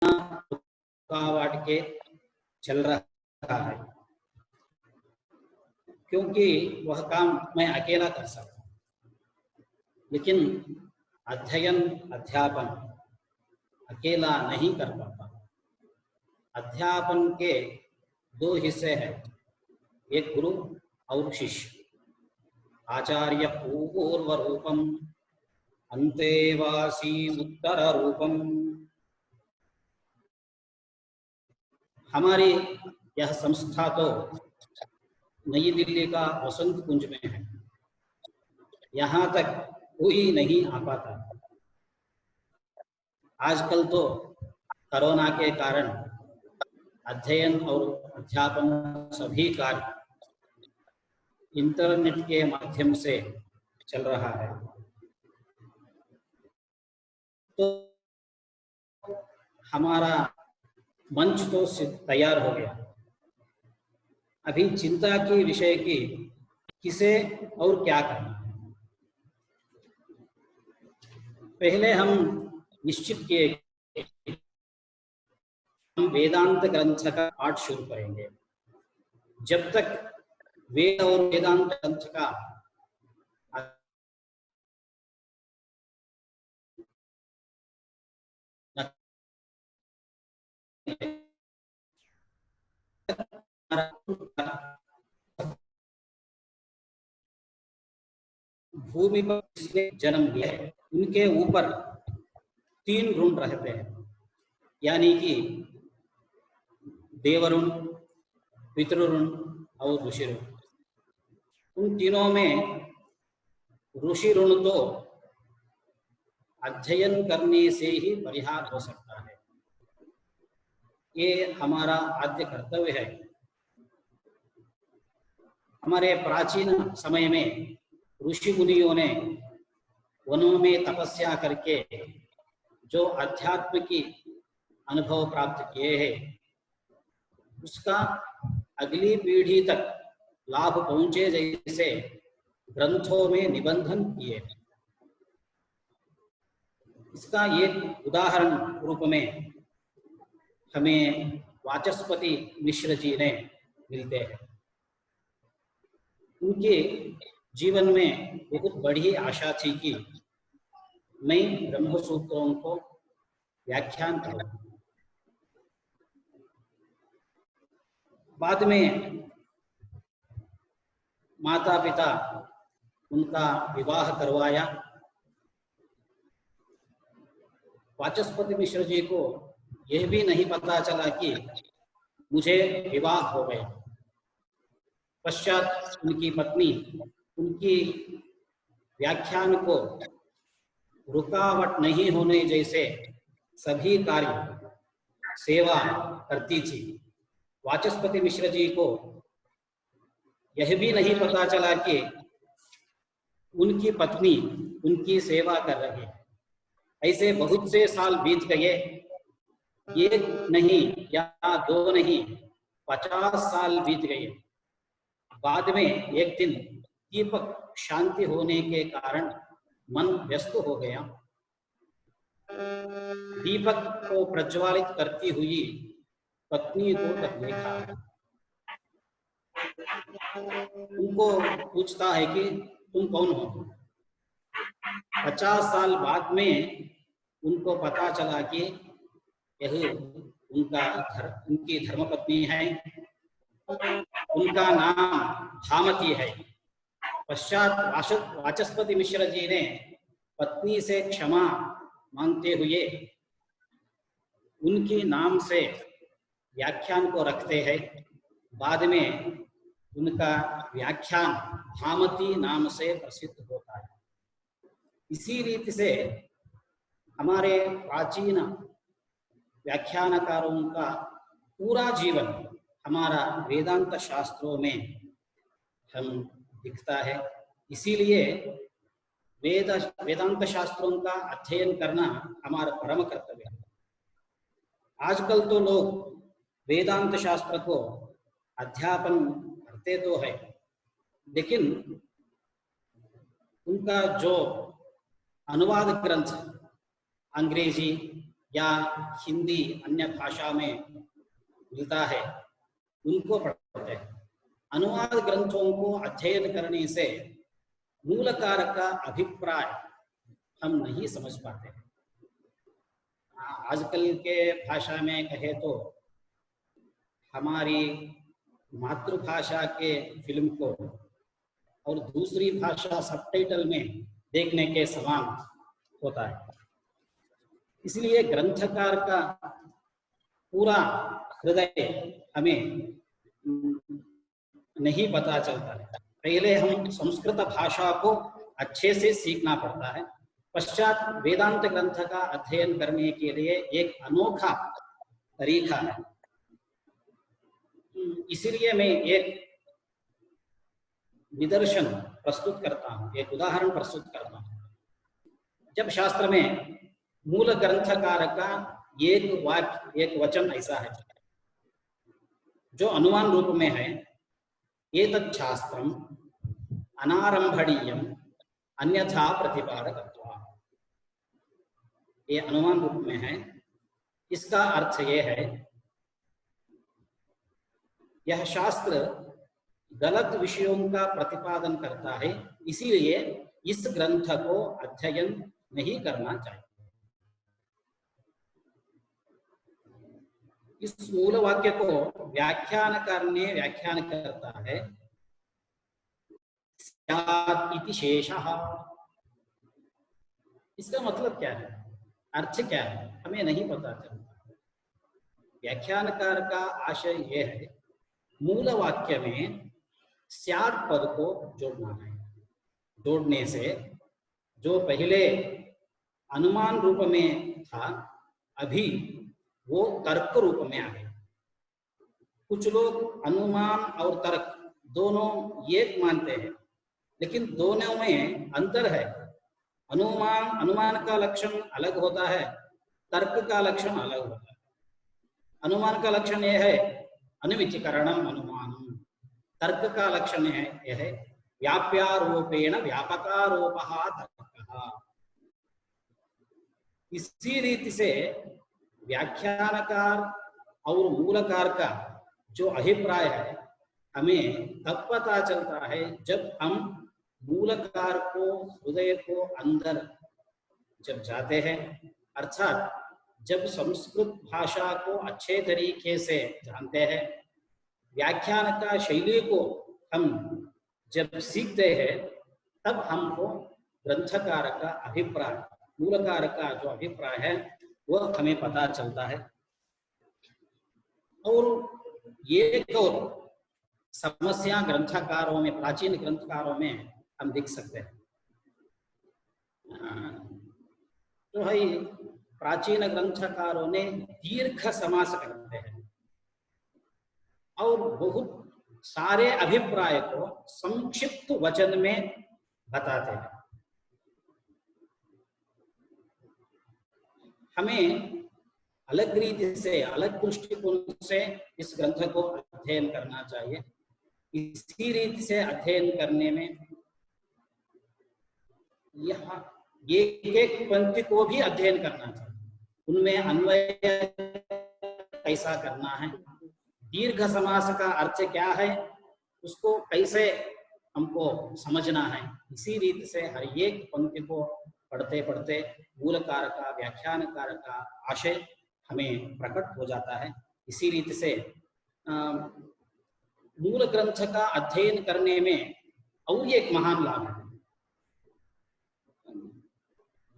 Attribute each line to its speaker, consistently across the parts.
Speaker 1: रुकावट के चल रहा है, क्योंकि वह काम मैं अकेला कर सकता हूँ, लेकिन अध्ययन अध्यापन अकेला नहीं कर पाता। अध्यापन के दो हिस्से हैं, एक गुरु और शिष्य। आचार्य पूर्व रूपम अंतेवासी उत्तर रूपम। हमारी यह संस्था तो नई दिल्ली का वसंत कुंज में है, यहाँ तक कोई नहीं आ पाता। आजकल तो कोरोना के कारण अध्ययन और अध्यापन सभी कार्य इंटरनेट के माध्यम से चल रहा है, तो हमारा मंच तो तैयार हो गया। अभी चिंता की विषय की किसे और क्या करना है। पहले हम निश्चित किए हम वेदांत ग्रंथ का पाठ शुरू करेंगे। जब तक वेद और वेदांत ग्रंथ का भूमि पर जिसने जन्म लिया है उनके ऊपर 3 ऋण रहते हैं, यानी कि देवऋण, पितृऋण और ऋषि ऋण। उन तीनों में ऋषि ऋण तो अध्ययन करने से ही परिहार हो सकता है, ये हमारा आद्य कर्तव्य है। हमारे प्राचीन समय में ऋषि मुनियों ने वनों में तपस्या करके जो अध्यात्म की अनुभव प्राप्त किए हैं, उसका अगली पीढ़ी तक लाभ पहुंचे जैसे ग्रंथों में निबंधन किए। इसका एक उदाहरण रूप में हमें वाचस्पति मिश्र जी ने मिलते हैं। उनके जीवन में बहुत बड़ी आशा थी कि मैं ब्रह्मसूत्रों को व्याख्यान करूं। बाद में माता पिता उनका विवाह करवाया। वाचस्पति मिश्र जी को यह भी नहीं पता चला कि मुझे विवाह हो गया। पश्चात उनकी पत्नी उनकी व्याख्यान को रुकावट नहीं होने जैसे सभी कार्य सेवा करती थी। वाचस्पति मिश्र जी को यह भी नहीं पता चला कि उनकी पत्नी उनकी सेवा कर रही है। ऐसे बहुत से साल बीत गए, एक नहीं या 2 नहीं 50 साल बीत गए। बाद में एक दिन दीपक शांति होने के कारण मन व्यस्त हो गया। दीपक को प्रज्वलित करती हुई पत्नी को तब देखा। उनको पूछता है कि तुम कौन हो। 50 साल बाद में उनको पता चला कि यह उनकी धर्मपत्नी है, उनका नाम भामती है। पश्चात वाचस्पति मिश्र जी ने पत्नी से क्षमा मांगते हुए उनके नाम से व्याख्यान को रखते हैं। बाद में उनका व्याख्यान भामती नाम से प्रसिद्ध होता है। इसी रीति से हमारे प्राचीन व्याख्यानकारों का पूरा जीवन हमारा वेदांत शास्त्रों में हम दिखता है। इसीलिए वेदांत शास्त्रों का अध्ययन करना हमारा परम कर्तव्य है। आजकल तो लोग वेदांत शास्त्र को अध्यापन करते तो है, लेकिन उनका जो अनुवाद ग्रंथ अंग्रेजी या हिंदी अन्य भाषा में मिलता है उनको पढ़ते हैं। अनुवाद ग्रंथों को अध्ययन करने से मूलकार का अभिप्राय हम नहीं समझ पाते हैं। आजकल के भाषा में कहे तो हमारी मातृभाषा के फिल्म को और दूसरी भाषा सबटाइटल में देखने के समान होता है। इसलिए ग्रंथकार का पूरा हृदय हमें नहीं पता चलता है। पहले हम संस्कृत भाषा को अच्छे से सीखना पड़ता है, पश्चात वेदांत ग्रंथ का अध्ययन करने के लिए एक अनोखा तरीका है। इसीलिए मैं एक निदर्शन प्रस्तुत करता हूँ, एक उदाहरण प्रस्तुत करता हूँ। जब शास्त्र में मूल ग्रंथकार का एक वाक्य, एक वचन ऐसा है जो अनुमान रूप में है, एतत् शास्त्रम् अनारंभणीयम् अन्यथा प्रतिपादकत्वात्। ये अनुमान रूप में है। इसका अर्थ ये है, यह शास्त्र गलत विषयों का प्रतिपादन करता है, इसीलिए इस ग्रंथ को अध्ययन नहीं करना चाहिए। इस मूल वाक्य को व्याख्यानकार ने व्याख्यान करता है, स्यात् इति शेषः। इसका मतलब क्या है, अर्थ क्या है, हमें नहीं पता चलता। व्याख्यानकार का आशय यह है, मूल वाक्य में स्यात् पद को जोड़ना है। जोड़ने से जो पहले अनुमान रूप में था, अभी वो तर्क रूप में आ गया। कुछ लोग अनुमान और तर्क दोनों एक मानते हैं, लेकिन दोनों में अंतर है। अनुमान का लक्षण अलग होता है, तर्क का लक्षण अलग होता है। अनुमान का लक्षण यह है अनुमितिकरणम अनुमानम, तर्क का लक्षण यह है व्याप्यारोपेण व्यापकारोपः तर्कः। इसी रीति से व्याख्यानकार और मूलकार का जो अभिप्राय है, हमें तब पता चलता है जब हम मूलकार को, हृदय को अंदर जब जाते हैं, अर्थात जब संस्कृत भाषा को अच्छे तरीके से जानते हैं, व्याख्यान का शैली को हम जब सीखते हैं, तब हमको ग्रंथकार का अभिप्राय, मूलकार का जो अभिप्राय है वह हमें पता चलता है। और एक और समस्या ग्रंथकारों में, प्राचीन ग्रंथकारों में हम देख सकते हैं। तो है प्राचीन ग्रंथकारों ने दीर्घ समास करते हैं और बहुत सारे अभिप्राय को संक्षिप्त वचन में बताते हैं। हमें अलग रीति से, अलग दृष्टिकोण से इस ग्रंथ को अध्ययन करना चाहिए। इसी रीति से अध्ययन करने में यहाँ एक एक पंक्ति को भी अध्ययन करना चाहिए, उनमें अन्वय कैसा करना है, दीर्घ समास का अर्थ क्या है, उसको कैसे हमको समझना है। इसी रीति से हर एक पंक्ति को पढ़ते पढ़ते मूलकार का, व्याख्यानकार का आशय हमें प्रकट हो जाता है। इसी रीति से मूल ग्रंथ का अध्ययन करने में और एक महान लाभ है।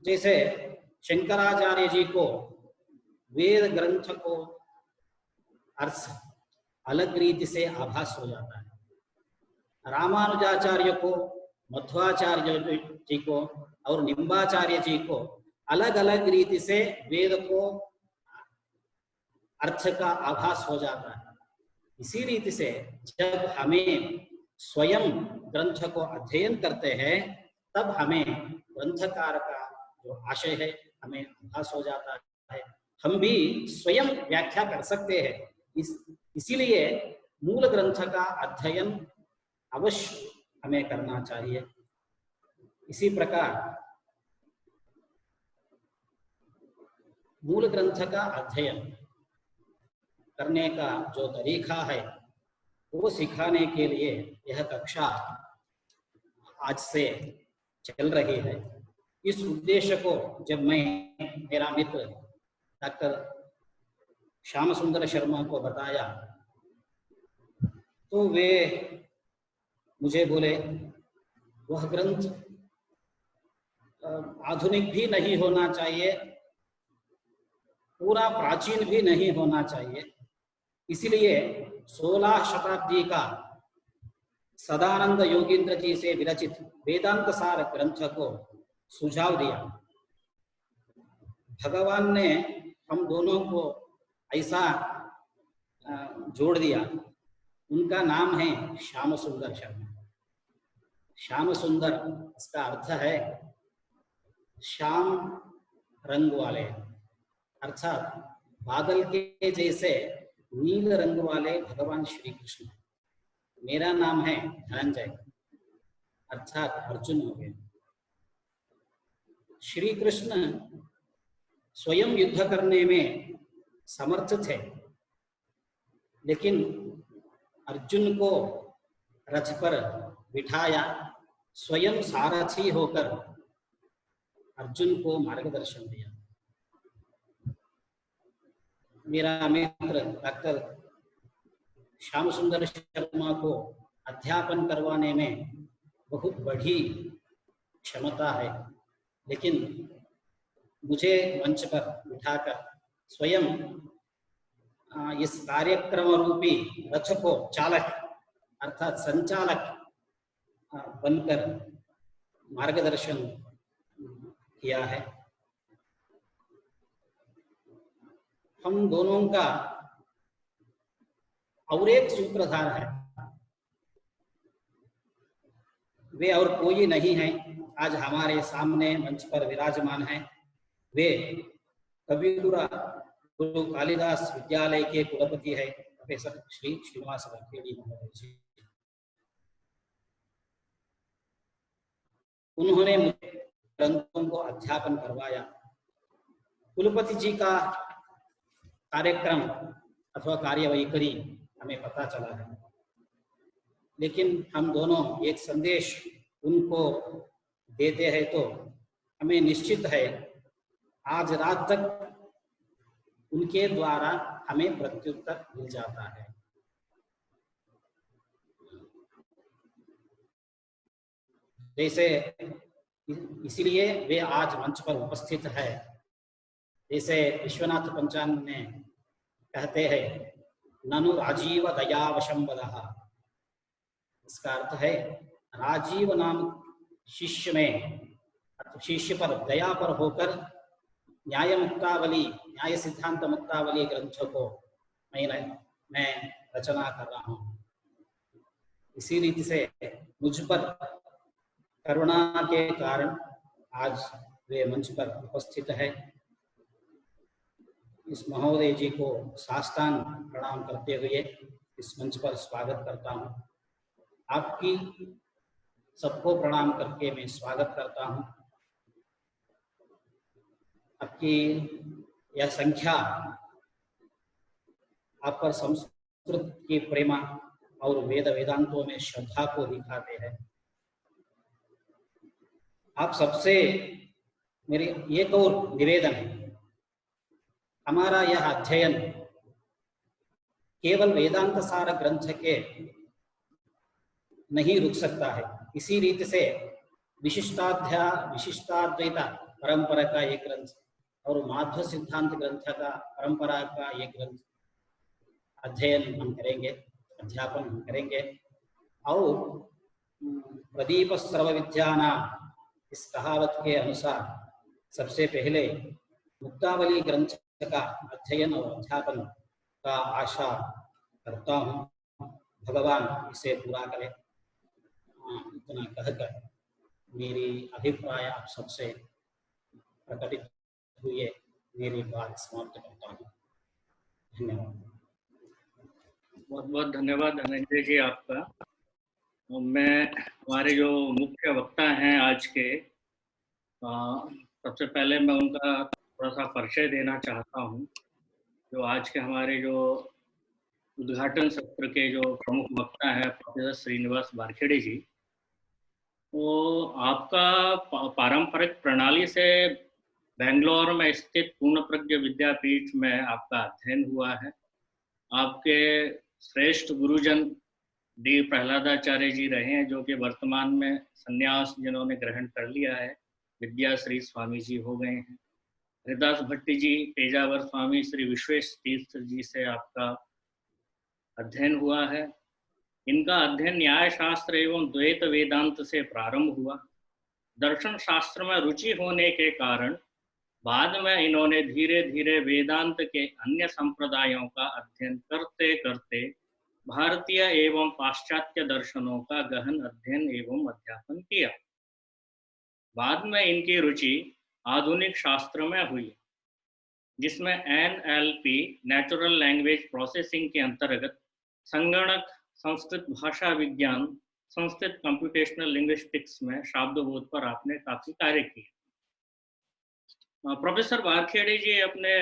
Speaker 1: जैसे शंकराचार्य जी को वेद ग्रंथ को अर्थ अलग रीति से आभास हो जाता है, रामानुजाचार्य को, मध्वाचार्य जी को और निम्बाचार्य जी को अलग अलग रीति से वेद को अर्थ का आभास हो जाता है। इसी रीति से जब हमें स्वयं ग्रंथ को अध्ययन करते हैं, तब हमें ग्रंथकार का जो आशय है हमें आभास हो जाता है। हम भी स्वयं व्याख्या कर सकते हैं। इसीलिए मूल ग्रंथ का अध्ययन अवश्य हमें करना चाहिए। इसी प्रकार मूल ग्रंथ का अध्ययन करने का जो तरीका है वो सिखाने के लिए यह कक्षा आज से चल रही है। इस उद्देश्य को जब मैं मेरा मित्र डॉक्टर श्याम सुंदर शर्मा को बताया तो वे मुझे बोले वह ग्रंथ आधुनिक भी नहीं होना चाहिए, पूरा प्राचीन भी नहीं होना चाहिए, इसलिए 16 शताब्दी का सदानंद योगींद्र जी से विरचित वेदांत सार ग्रंथ को सुझाव दिया। भगवान ने हम दोनों को ऐसा जोड़ दिया, उनका नाम है श्याम सुंदर शर्मा। श्याम सुंदर इसका अर्थ है श्याम रंग वाले, अर्थात बादल के जैसे नील रंग वाले भगवान श्री कृष्ण। मेरा नाम है धनंजय, अर्थात अर्जुन हो गए। श्री कृष्ण स्वयं युद्ध करने में समर्थ थे, लेकिन अर्जुन को रथ पर बिठाया, स्वयं सारथी होकर अर्जुन को मार्गदर्शन दिया। मेरा मित्र डॉक्टर श्याम सुंदर शर्मा को अध्यापन करवाने में बहुत बड़ी क्षमता है, लेकिन मुझे मंच पर बिठाकर स्वयं इस कार्यक्रम रूपी रथ को चालक अर्थात संचालक बनकर मार्गदर्शन किया है। हम दोनों का और एक सूत्रधार है, वे और कोई नहीं है, आज हमारे सामने मंच पर विराजमान है। वे कविकुला गुरु कालिदास विद्यालय के कुलपति है प्रोफेसर श्री श्रीनिवास वरखेड़ी महोदय जी। उन्होंने मुझे ग्रंथों को अध्यापन करवाया। कुलपति जी का कार्यक्रम अथवा कार्यवैखरी हमें पता चला है, लेकिन हम दोनों एक संदेश उनको देते हैं तो हमें निश्चित है आज रात तक उनके द्वारा हमें प्रत्युत्तर मिल जाता है। जैसे इसीलिए वे आज मंच पर उपस्थित है। जैसे विश्वनाथ पंचांग ने कहते हैं ननु राजीव दयावशं वदः, इसका अर्थ है राजीव नाम शिष्य में शिष्य पर दया पर होकर न्याय मुक्तावली न्याय सिद्धांत मुक्तावली ग्रंथ को मैं रचना कर रहा हूँ। इसी रीति से मुझ पर करुणा के कारण आज वे मंच पर उपस्थित है। इस महोदय जी को साष्टांग प्रणाम करते हुए इस मंच पर स्वागत करता हूँ। आपकी सबको प्रणाम करके मैं स्वागत करता हूँ। आपकी यह संख्या आप पर संस्कृत की प्रेमा और वेद वेदांतों में श्रद्धा को दिखाते हैं। आप सबसे मेरी एक और निवेदन है, हमारा यह अध्ययन केवल वेदांत सार ग्रंथ के नहीं रुक सकता है। इसी रीति से विशिष्टाद्वैत परंपरा का एक ग्रंथ और माध्व सिद्धांत ग्रंथ का परंपरा का एक ग्रंथ अध्ययन हम करेंगे, अध्यापन हम करेंगे। और प्रदीप सर्व विद्यानाम इस कहावत के अनुसार सबसे पहले मुक्तावली ग्रंथ का अध्ययन और अध्यापन का आशा करता हूँ। भगवान इसे पूरा करे। इतना कहकर मेरी अभिप्राय आप सबसे प्रकटित हुए मेरी बात समाप्त करता हूँ। धन्यवाद।
Speaker 2: बहुत बहुत धन्यवाद धनंजय जी आपका। मैं हमारे जो मुख्य वक्ता हैं आज के, सबसे पहले मैं उनका थोड़ा सा परिचय देना चाहता हूँ। जो आज के हमारे जो उद्घाटन सत्र के जो प्रमुख वक्ता हैं प्रोफेसर श्रीनिवास वारखेड़े जी, तो आपका पारंपरिक प्रणाली से बेंगलोर में स्थित पूर्णप्रज्ञ विद्यापीठ में आपका अध्ययन हुआ है। आपके श्रेष्ठ गुरुजन डी प्रहलादाचार्य जी रहे हैं, जो कि वर्तमान में संन्यास जिन्होंने ग्रहण कर लिया है, विद्याश्री स्वामी जी हो गए हैं। हरिदास भट्टी जी, पेजावर स्वामी श्री विश्वेश तीर्थ जी से आपका अध्ययन हुआ है। इनका अध्ययन न्याय शास्त्र एवं द्वैत वेदांत से प्रारंभ हुआ। दर्शन शास्त्र में रुचि होने के कारण बाद में इन्होंने धीरे धीरे वेदांत के अन्य संप्रदायों का अध्ययन करते करते भारतीय एवं पाश्चात्य दर्शनों का गहन अध्ययन एवं अध्यापन किया। बाद में इनकी रुचि आधुनिक शास्त्र में हुई, जिसमें NLP नेचुरल लैंग्वेज प्रोसेसिंग के अंतर्गत संगणक, संस्कृत भाषा विज्ञान, संस्कृत कंप्यूटेशनल लिंग्विस्टिक्स में शाब्दबोध पर आपने काफी कार्य किया। प्रोफेसर वारखेड़े जी अपने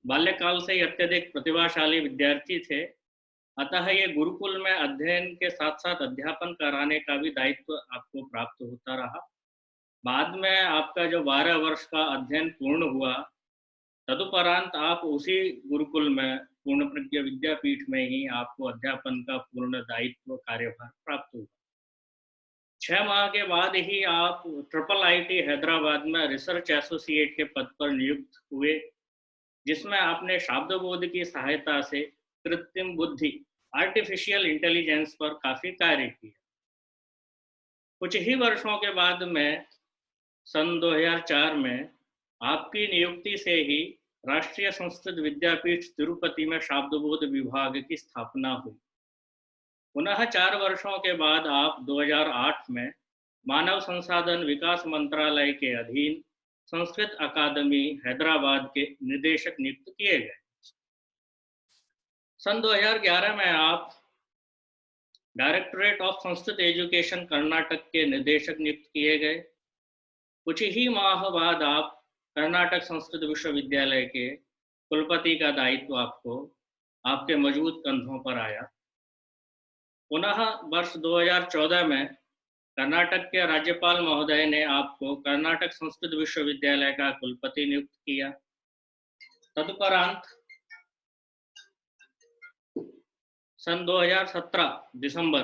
Speaker 2: बाल्यकाल से ही अत्यधिक प्रतिभाशाली विद्यार्थी थे, अतः ये गुरुकुल में अध्ययन के साथ साथ अध्यापन कराने का भी दायित्व आपको प्राप्त होता रहा। बाद में आपका जो 12 वर्ष का अध्ययन पूर्ण हुआ, तदुपरांत आप उसी गुरुकुल में पूर्णप्रज्ञ विद्यापीठ में ही आपको अध्यापन का पूर्ण दायित्व कार्यभार प्राप्त हुआ। 6 माह के बाद ही आप IIIT हैदराबाद में रिसर्च एसोसिएट के पद पर नियुक्त हुए, जिसमें आपने शाब्दबोध की सहायता से कृत्रिम बुद्धि, आर्टिफिशियल इंटेलिजेंस पर काफी कार्य किया। कुछ ही वर्षों के बाद में सन 2004 में आपकी नियुक्ति से ही राष्ट्रीय संस्कृत विद्यापीठ तिरुपति में शाब्दबोध विभाग की स्थापना हुई। पुनः 4 वर्षों के बाद आप 2008 में मानव संसाधन विकास मंत्रालय के अधीन संस्कृत अकादमी हैदराबाद के निदेशक नियुक्त किए गए। सन 2011 में आप directorate of Sanskrit education Karnataka के निदेशक नियुक्त किए गए। कुछ ही माह बाद आप कर्नाटक संस्कृत विश्वविद्यालय के कुलपति का दायित्व आपको आपके मजबूत कंधों पर आया। पुनः वर्ष 2014 में कर्नाटक के राज्यपाल महोदय ने आपको कर्नाटक संस्कृत विश्वविद्यालय का कुलपति नियुक्त किया। तदुपरांत सन 2017 दिसंबर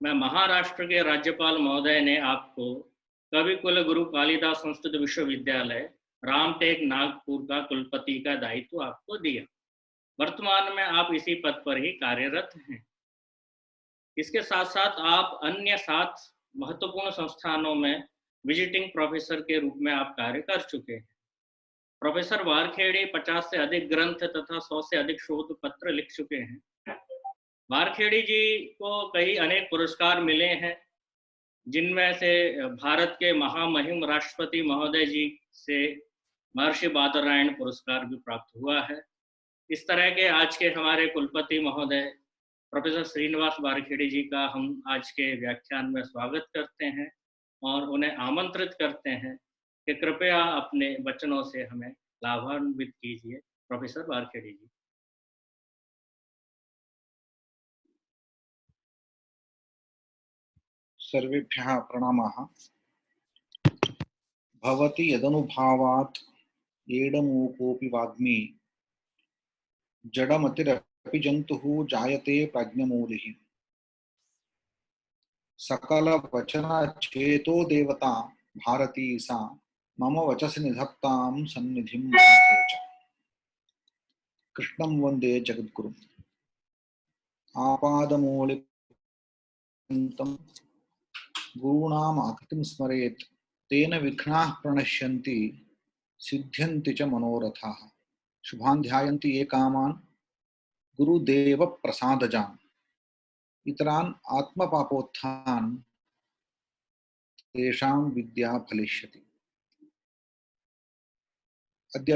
Speaker 2: में महाराष्ट्र के राज्यपाल महोदय ने आपको कवि कुल गुरु कालिदास संस्कृत विश्वविद्यालय रामटेक नागपुर का कुलपति का दायित्व आपको दिया। वर्तमान में आप इसी पद पर ही कार्यरत हैं। इसके साथ साथ आप अन्य 7 महत्वपूर्ण संस्थानों में विजिटिंग प्रोफेसर के रूप में आप कार्य कर चुके हैं। प्रोफेसर वारखेड़े 50 से अधिक ग्रंथ तथा 100 से अधिक शोध पत्र लिख चुके हैं। वारखेड़े जी को कई अनेक पुरस्कार मिले हैं, जिनमें से भारत के महामहिम राष्ट्रपति महोदय जी से महर्षि बादरायण पुरस्कार भी प्राप्त हुआ है। इस तरह के आज के हमारे कुलपति महोदय प्रोफेसर श्रीनिवास वारखेड़े जी का हम आज के व्याख्यान में स्वागत करते हैं और उन्हें आमंत्रित करते हैं कि कृपया अपने वचनों से हमें लाभान्वित कीजिए। प्रोफेसर वारखेड़े जी।
Speaker 3: सर्वेभ्यः प्रणामाः। भवति यदनुभावात् एडमूकोऽपि वाग्मी जडमतिरपि जन्तुः जायते प्रज्ञमूलिः। सकलवचनचेतो देवता भारती सा मम वचसि निधत्तां सन्निधिं मनसे च। कृष्णं वन्दे जगद्गुरुम्। आपादमूलिपर्यन्तं गुरूणाम् आकृतिं स्मरेत् तेन विघ्नाः प्रणश्यन्ति सिद्ध्यन्ति च मनोरथाः। शुभान् ध्यायन्ति ये कामान् गुरुदेव प्रसादजान् इतरान् आत्मपापोत्थान् तेषां विद्या फलिष्यति। अद्य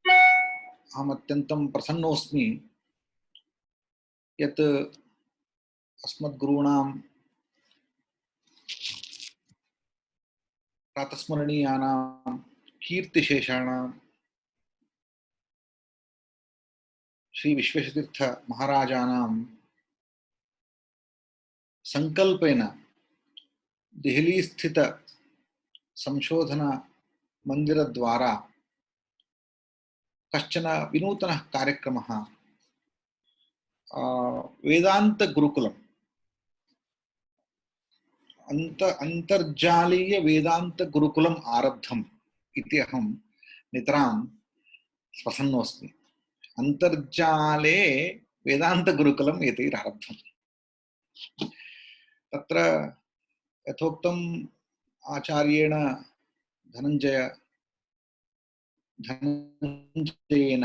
Speaker 3: अहम् अत्यन्तं प्रसन्नोऽस्मि यत् अस्मद्गुरूणां प्रातस्मरणीयानां कीर्तिशेषाणां श्री विश्वेशतीर्थ महाराजानां संकल्पेन देहली स्थित संशोधन मंदिर द्वारा कश्चन विनूतनः कार्यक्रमः वेदांत गुरुकुलम् अंतर्जालीय वेदांत गुरुकुलम् आरब्धम् इति अहं नितरां स्वसन्नोऽस्मि। अंतर्जाले वेदांत गुरुकुलम् इति आरब्धम्। तत्र यथोक्तम् आचार्येण धनञ्जयेन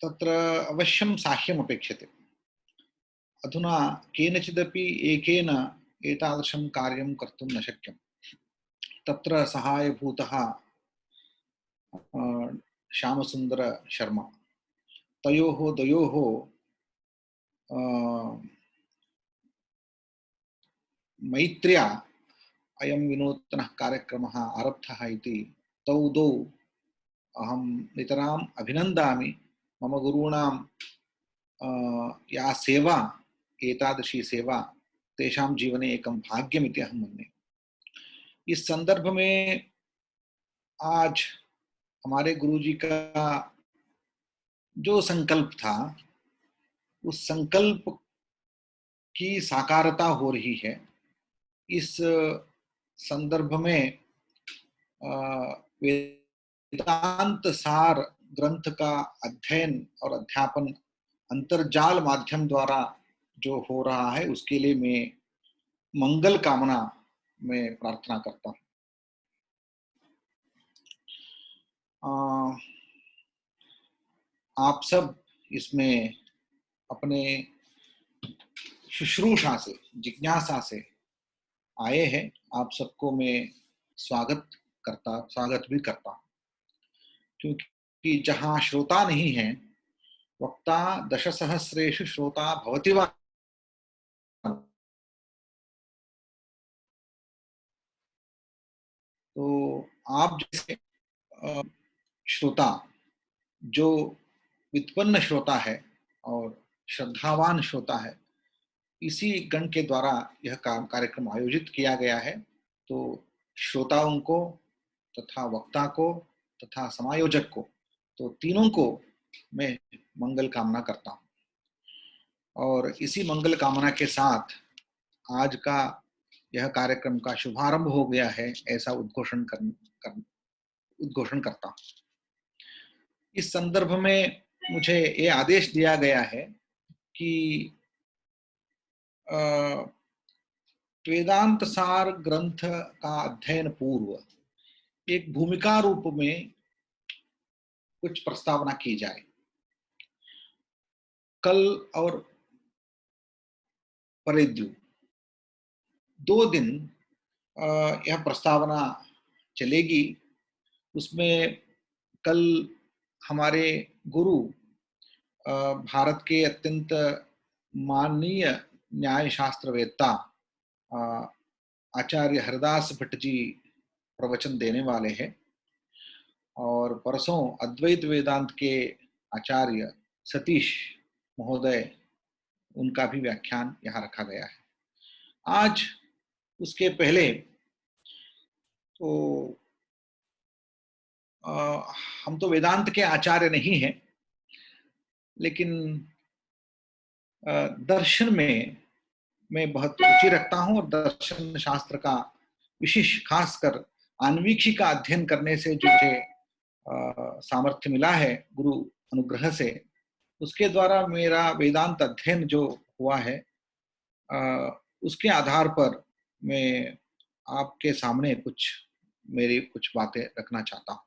Speaker 3: तत्र अवश्यं साह्यम् अपेक्षते। अधुना केनचिदपि एकेन एतादृशं कार्यं कर्तुं न शक्यं। तत्र सहायभूतः श्यामसुन्दर शर्मा। तयोः द्वयोः मैत्र्या अयं विनूतनः कार्यक्रमः आरब्धः इति तौ द्वौ अहं नितराम् अभिनन्दामि। मम गुरूणां या सेवा, एतादृशी सेवा तेषां जीवने एकं भाग्यम् इति अहं मन्ये। इस संदर्भ में आज हमारे गुरुजी का जो संकल्प था, उस संकल्प की साकारता हो रही है। इस संदर्भ में वेदांत सार ग्रंथ का अध्ययन और अध्यापन अंतर्जाल माध्यम द्वारा जो हो रहा है, उसके लिए मैं मंगल कामना में प्रार्थना करता हूँ। आप सब इसमें अपने शुश्रूषा से, जिज्ञासा से आए हैं। आप सबको मैं स्वागत भी करता हूँ, क्योंकि जहाँ श्रोता नहीं है, वक्ता दशसहस्रेषु श्रोता भवति वा। तो आप जैसे श्रोता, जो व्युत्पन्न श्रोता है और श्रद्धावान श्रोता है, इसी गण के द्वारा यह कार्यक्रम आयोजित किया गया है। तो श्रोताओं को तथा वक्ता को तथा समायोजक को, तो तीनों को मैं मंगल कामना करता हूँ। और इसी मंगल कामना के साथ आज का यह कार्यक्रम का शुभारंभ हो गया है, ऐसा उद्घोषण करता हूँ। इस संदर्भ में मुझे ये आदेश दिया गया है कि वेदांत सार ग्रंथ का अध्ययन पूर्व एक भूमिका रूप में कुछ प्रस्तावना की जाए। कल और परेद्यू 2 दिन यह प्रस्तावना चलेगी। उसमें कल हमारे गुरु, भारत के अत्यंत माननीय न्याय शास्त्रवेत्ता आचार्य हरदास भट्ट जी प्रवचन देने वाले हैं। और परसों अद्वैत वेदांत के आचार्य सतीश महोदय, उनका भी व्याख्यान यहाँ रखा गया है। आज उसके पहले तो हम तो वेदांत के आचार्य नहीं हैं, लेकिन दर्शन में मैं बहुत रुचि रखता हूं। और दर्शन शास्त्र का विशेष, खासकर आन्वीक्षी का अध्ययन करने से जो मुझे सामर्थ्य मिला है गुरु अनुग्रह से, उसके द्वारा मेरा वेदांत अध्ययन जो हुआ है, उसके आधार पर मैं आपके सामने मेरी कुछ बातें रखना चाहता हूँ।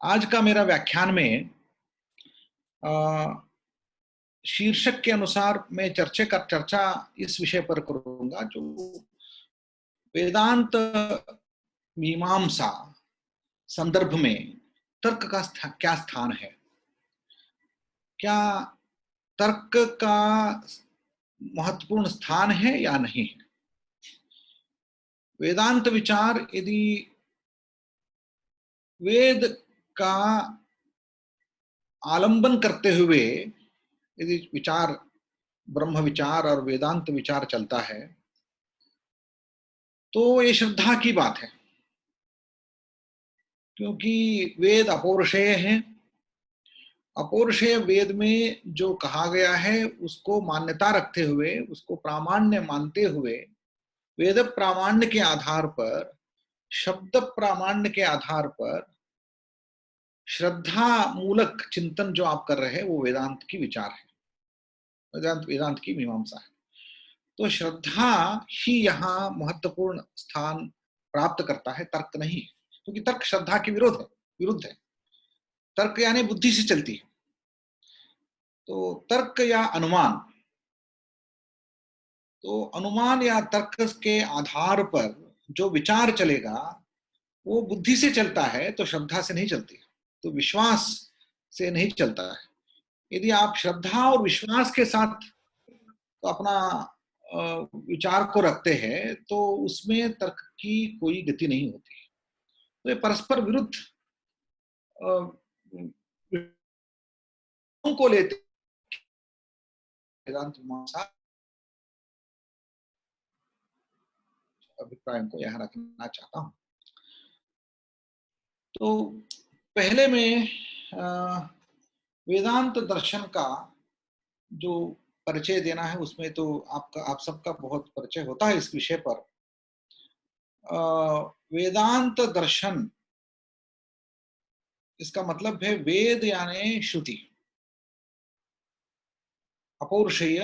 Speaker 3: आज का मेरा व्याख्यान में शीर्षक के अनुसार मैं चर्चा इस विषय पर करूंगा, जो वेदांत मीमांसा संदर्भ में तर्क का क्या स्थान है। क्या तर्क का महत्वपूर्ण स्थान है या नहीं? वेदांत विचार यदि वेद का आलंबन करते हुए यदि विचार, ब्रह्म विचार और वेदांत विचार चलता है तो ये श्रद्धा की बात है, क्योंकि वेद अपौरुषेय है। अपौरुषेय वेद में जो कहा गया है उसको मान्यता रखते हुए, उसको प्रामाण्य मानते हुए, वेद प्रामाण्य के आधार पर, शब्द प्रामाण्य के आधार पर श्रद्धा मूलक चिंतन जो आप कर रहे हैं वो वेदांत की विचार है, वेदांत की मीमांसा है। तो श्रद्धा ही यहाँ महत्वपूर्ण स्थान प्राप्त करता है, तर्क नहीं, क्योंकि तर्क श्रद्धा के विरुद्ध है। तर्क यानी बुद्धि से चलती है। तो तर्क या अनुमान, तो अनुमान या तर्क के आधार पर जो विचार चलेगा वो बुद्धि से चलता है, तो श्रद्धा से नहीं चलती, तो विश्वास से नहीं चलता है। यदि आप श्रद्धा और विश्वास के साथ तो अपना विचार को रखते हैं तो उसमें तर्क की कोई गति नहीं होती। तो ये परस्पर विरुद्ध को लेते वेदांत मीमांसा अभिप्राय को यहाँ रखना चाहता हूँ। तो पहले में वेदांत दर्शन का जो परिचय देना है उसमें तो आप सबका बहुत परिचय होता है इस विषय पर। वेदांत दर्शन, इसका मतलब है वेद यानी श्रुति, अपौरुषेय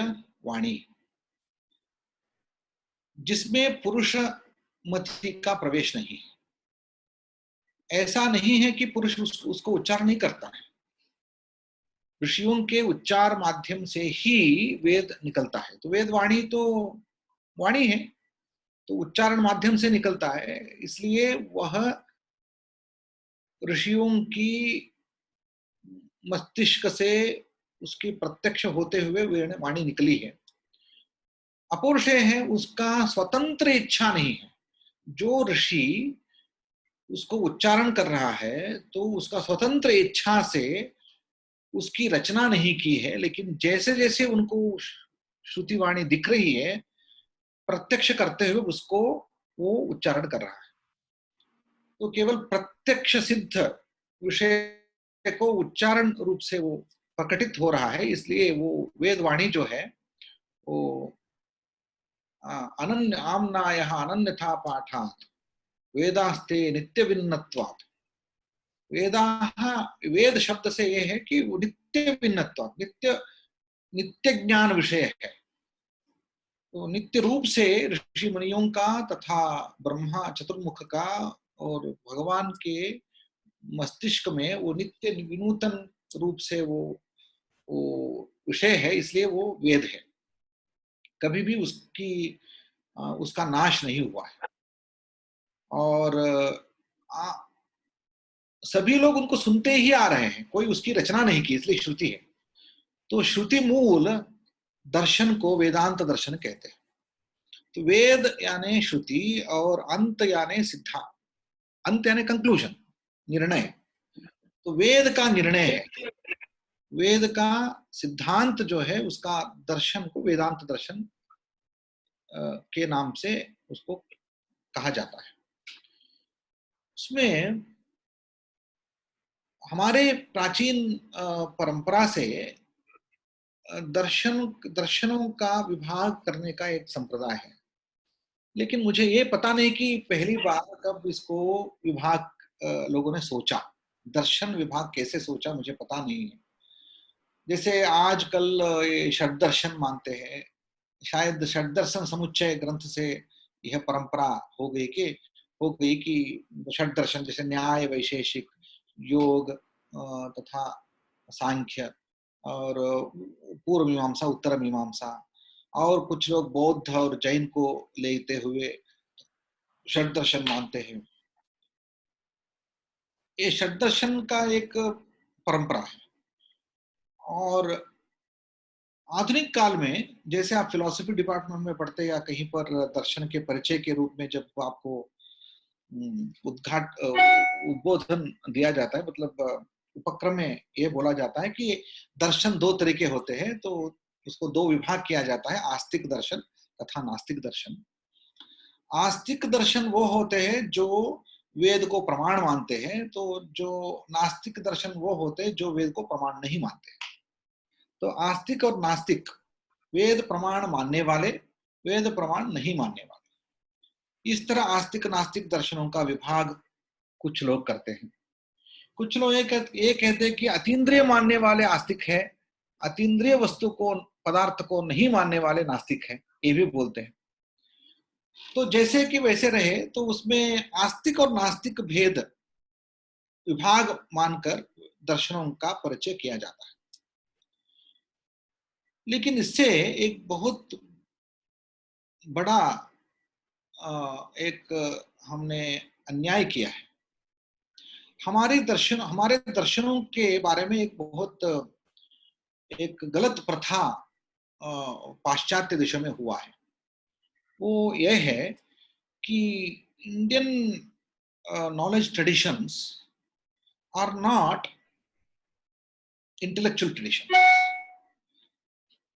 Speaker 3: वाणी, जिसमें पुरुष मति का प्रवेश नहीं। ऐसा नहीं है कि पुरुष उसको उच्चार नहीं करता है, ऋषियों के उच्चार माध्यम से ही वेद निकलता है। तो वेद वाणी तो वाणी है, तो उच्चारण माध्यम से निकलता है, इसलिए वह ऋषियों की मस्तिष्क से उसकी प्रत्यक्ष होते हुए वाणी निकली है। अपौरुषेय है, उसका स्वतंत्र इच्छा नहीं है। जो ऋषि उसको उच्चारण कर रहा है तो उसका स्वतंत्र इच्छा से उसकी रचना नहीं की है, लेकिन जैसे जैसे उनको श्रुतिवाणी दिख रही है, प्रत्यक्ष करते हुए उसको वो उच्चारण कर रहा है। तो केवल प्रत्यक्ष सिद्ध विषय को उच्चारण रूप से वो प्रकटित हो रहा है, इसलिए वो वेदवाणी जो है वो अनन्य आम्नायः अनन्यथा पाठात् वेदास्ते नित्य भिन्नत्वात्। वेद शब्द से यह है कि वो नित्य भिन्नत्वात्, नित्य ज्ञान विषय है। तो नित्य रूप से ऋषि मुनियों का तथा ब्रह्मा चतुर्मुख का और भगवान के मस्तिष्क में वो नित्य विनूतन रूप से वो विषय है, इसलिए वो वेद है। कभी भी उसका नाश नहीं हुआ है। और सभी लोग उनको सुनते ही आ रहे हैं, कोई उसकी रचना नहीं की, इसलिए श्रुति है। तो श्रुति मूल दर्शन को वेदांत दर्शन कहते हैं। तो वेद यानी श्रुति और अंत यानी सिद्धांत, अंत यानी कंक्लूजन, निर्णय। तो वेद का निर्णय है, वेद का सिद्धांत जो है उसका दर्शन को वेदांत दर्शन के नाम से उसको कहा जाता है। उसमें हमारे प्राचीन परंपरा से दर्शनों का विभाग करने का एक संप्रदाय है, लेकिन मुझे ये पता नहीं कि पहली बार कब इसको विभाग लोगों ने सोचा, दर्शन विभाग कैसे सोचा मुझे पता नहीं है। जैसे आजकल ये षड दर्शन मानते हैं, शायद षड दर्शन समुच्चय ग्रंथ से यह परंपरा हो गई कि षड दर्शन जैसे न्याय, वैशेषिक, योग तथा सांख्य और पूर्व मीमांसा, उत्तर मीमांसा, और कुछ लोग बौद्ध और जैन को लेते हुए षड दर्शन मानते हैं। ये षड दर्शन का एक परंपरा है। और आधुनिक काल में जैसे आप फिलॉसफी डिपार्टमेंट में पढ़ते या कहीं पर दर्शन के परिचय के रूप में जब आपको उद्बोधन दिया जाता है, मतलब उपक्रम में ये बोला जाता है कि दर्शन दो तरह के होते हैं, तो उसको दो विभाग किया जाता है, आस्तिक दर्शन तथा नास्तिक दर्शन। आस्तिक दर्शन वो होते हैं जो वेद को प्रमाण मानते हैं, तो जो नास्तिक दर्शन वो होते हैं जो वेद को प्रमाण नहीं मानते। तो आस्तिक और नास्तिक, वेद प्रमाण मानने वाले, वेद प्रमाण नहीं मानने वाले, इस तरह आस्तिक नास्तिक दर्शनों का विभाग कुछ लोग करते हैं। कुछ लोग ये कहते हैं कि अतीन्द्रिय मानने वाले आस्तिक है, अतीन्द्रिय वस्तु को, पदार्थ को नहीं मानने वाले नास्तिक है, ये भी बोलते हैं। तो जैसे कि वैसे रहे, तो उसमें आस्तिक और नास्तिक भेद विभाग मानकर दर्शनों का परिचय किया जाता है। लेकिन इससे एक बहुत बड़ा एक हमने अन्याय किया है। हमारे दर्शनों के बारे में एक गलत प्रथा पाश्चात्य देशों में हुआ है। वो यह है कि Indian knowledge traditions are not intellectual traditions.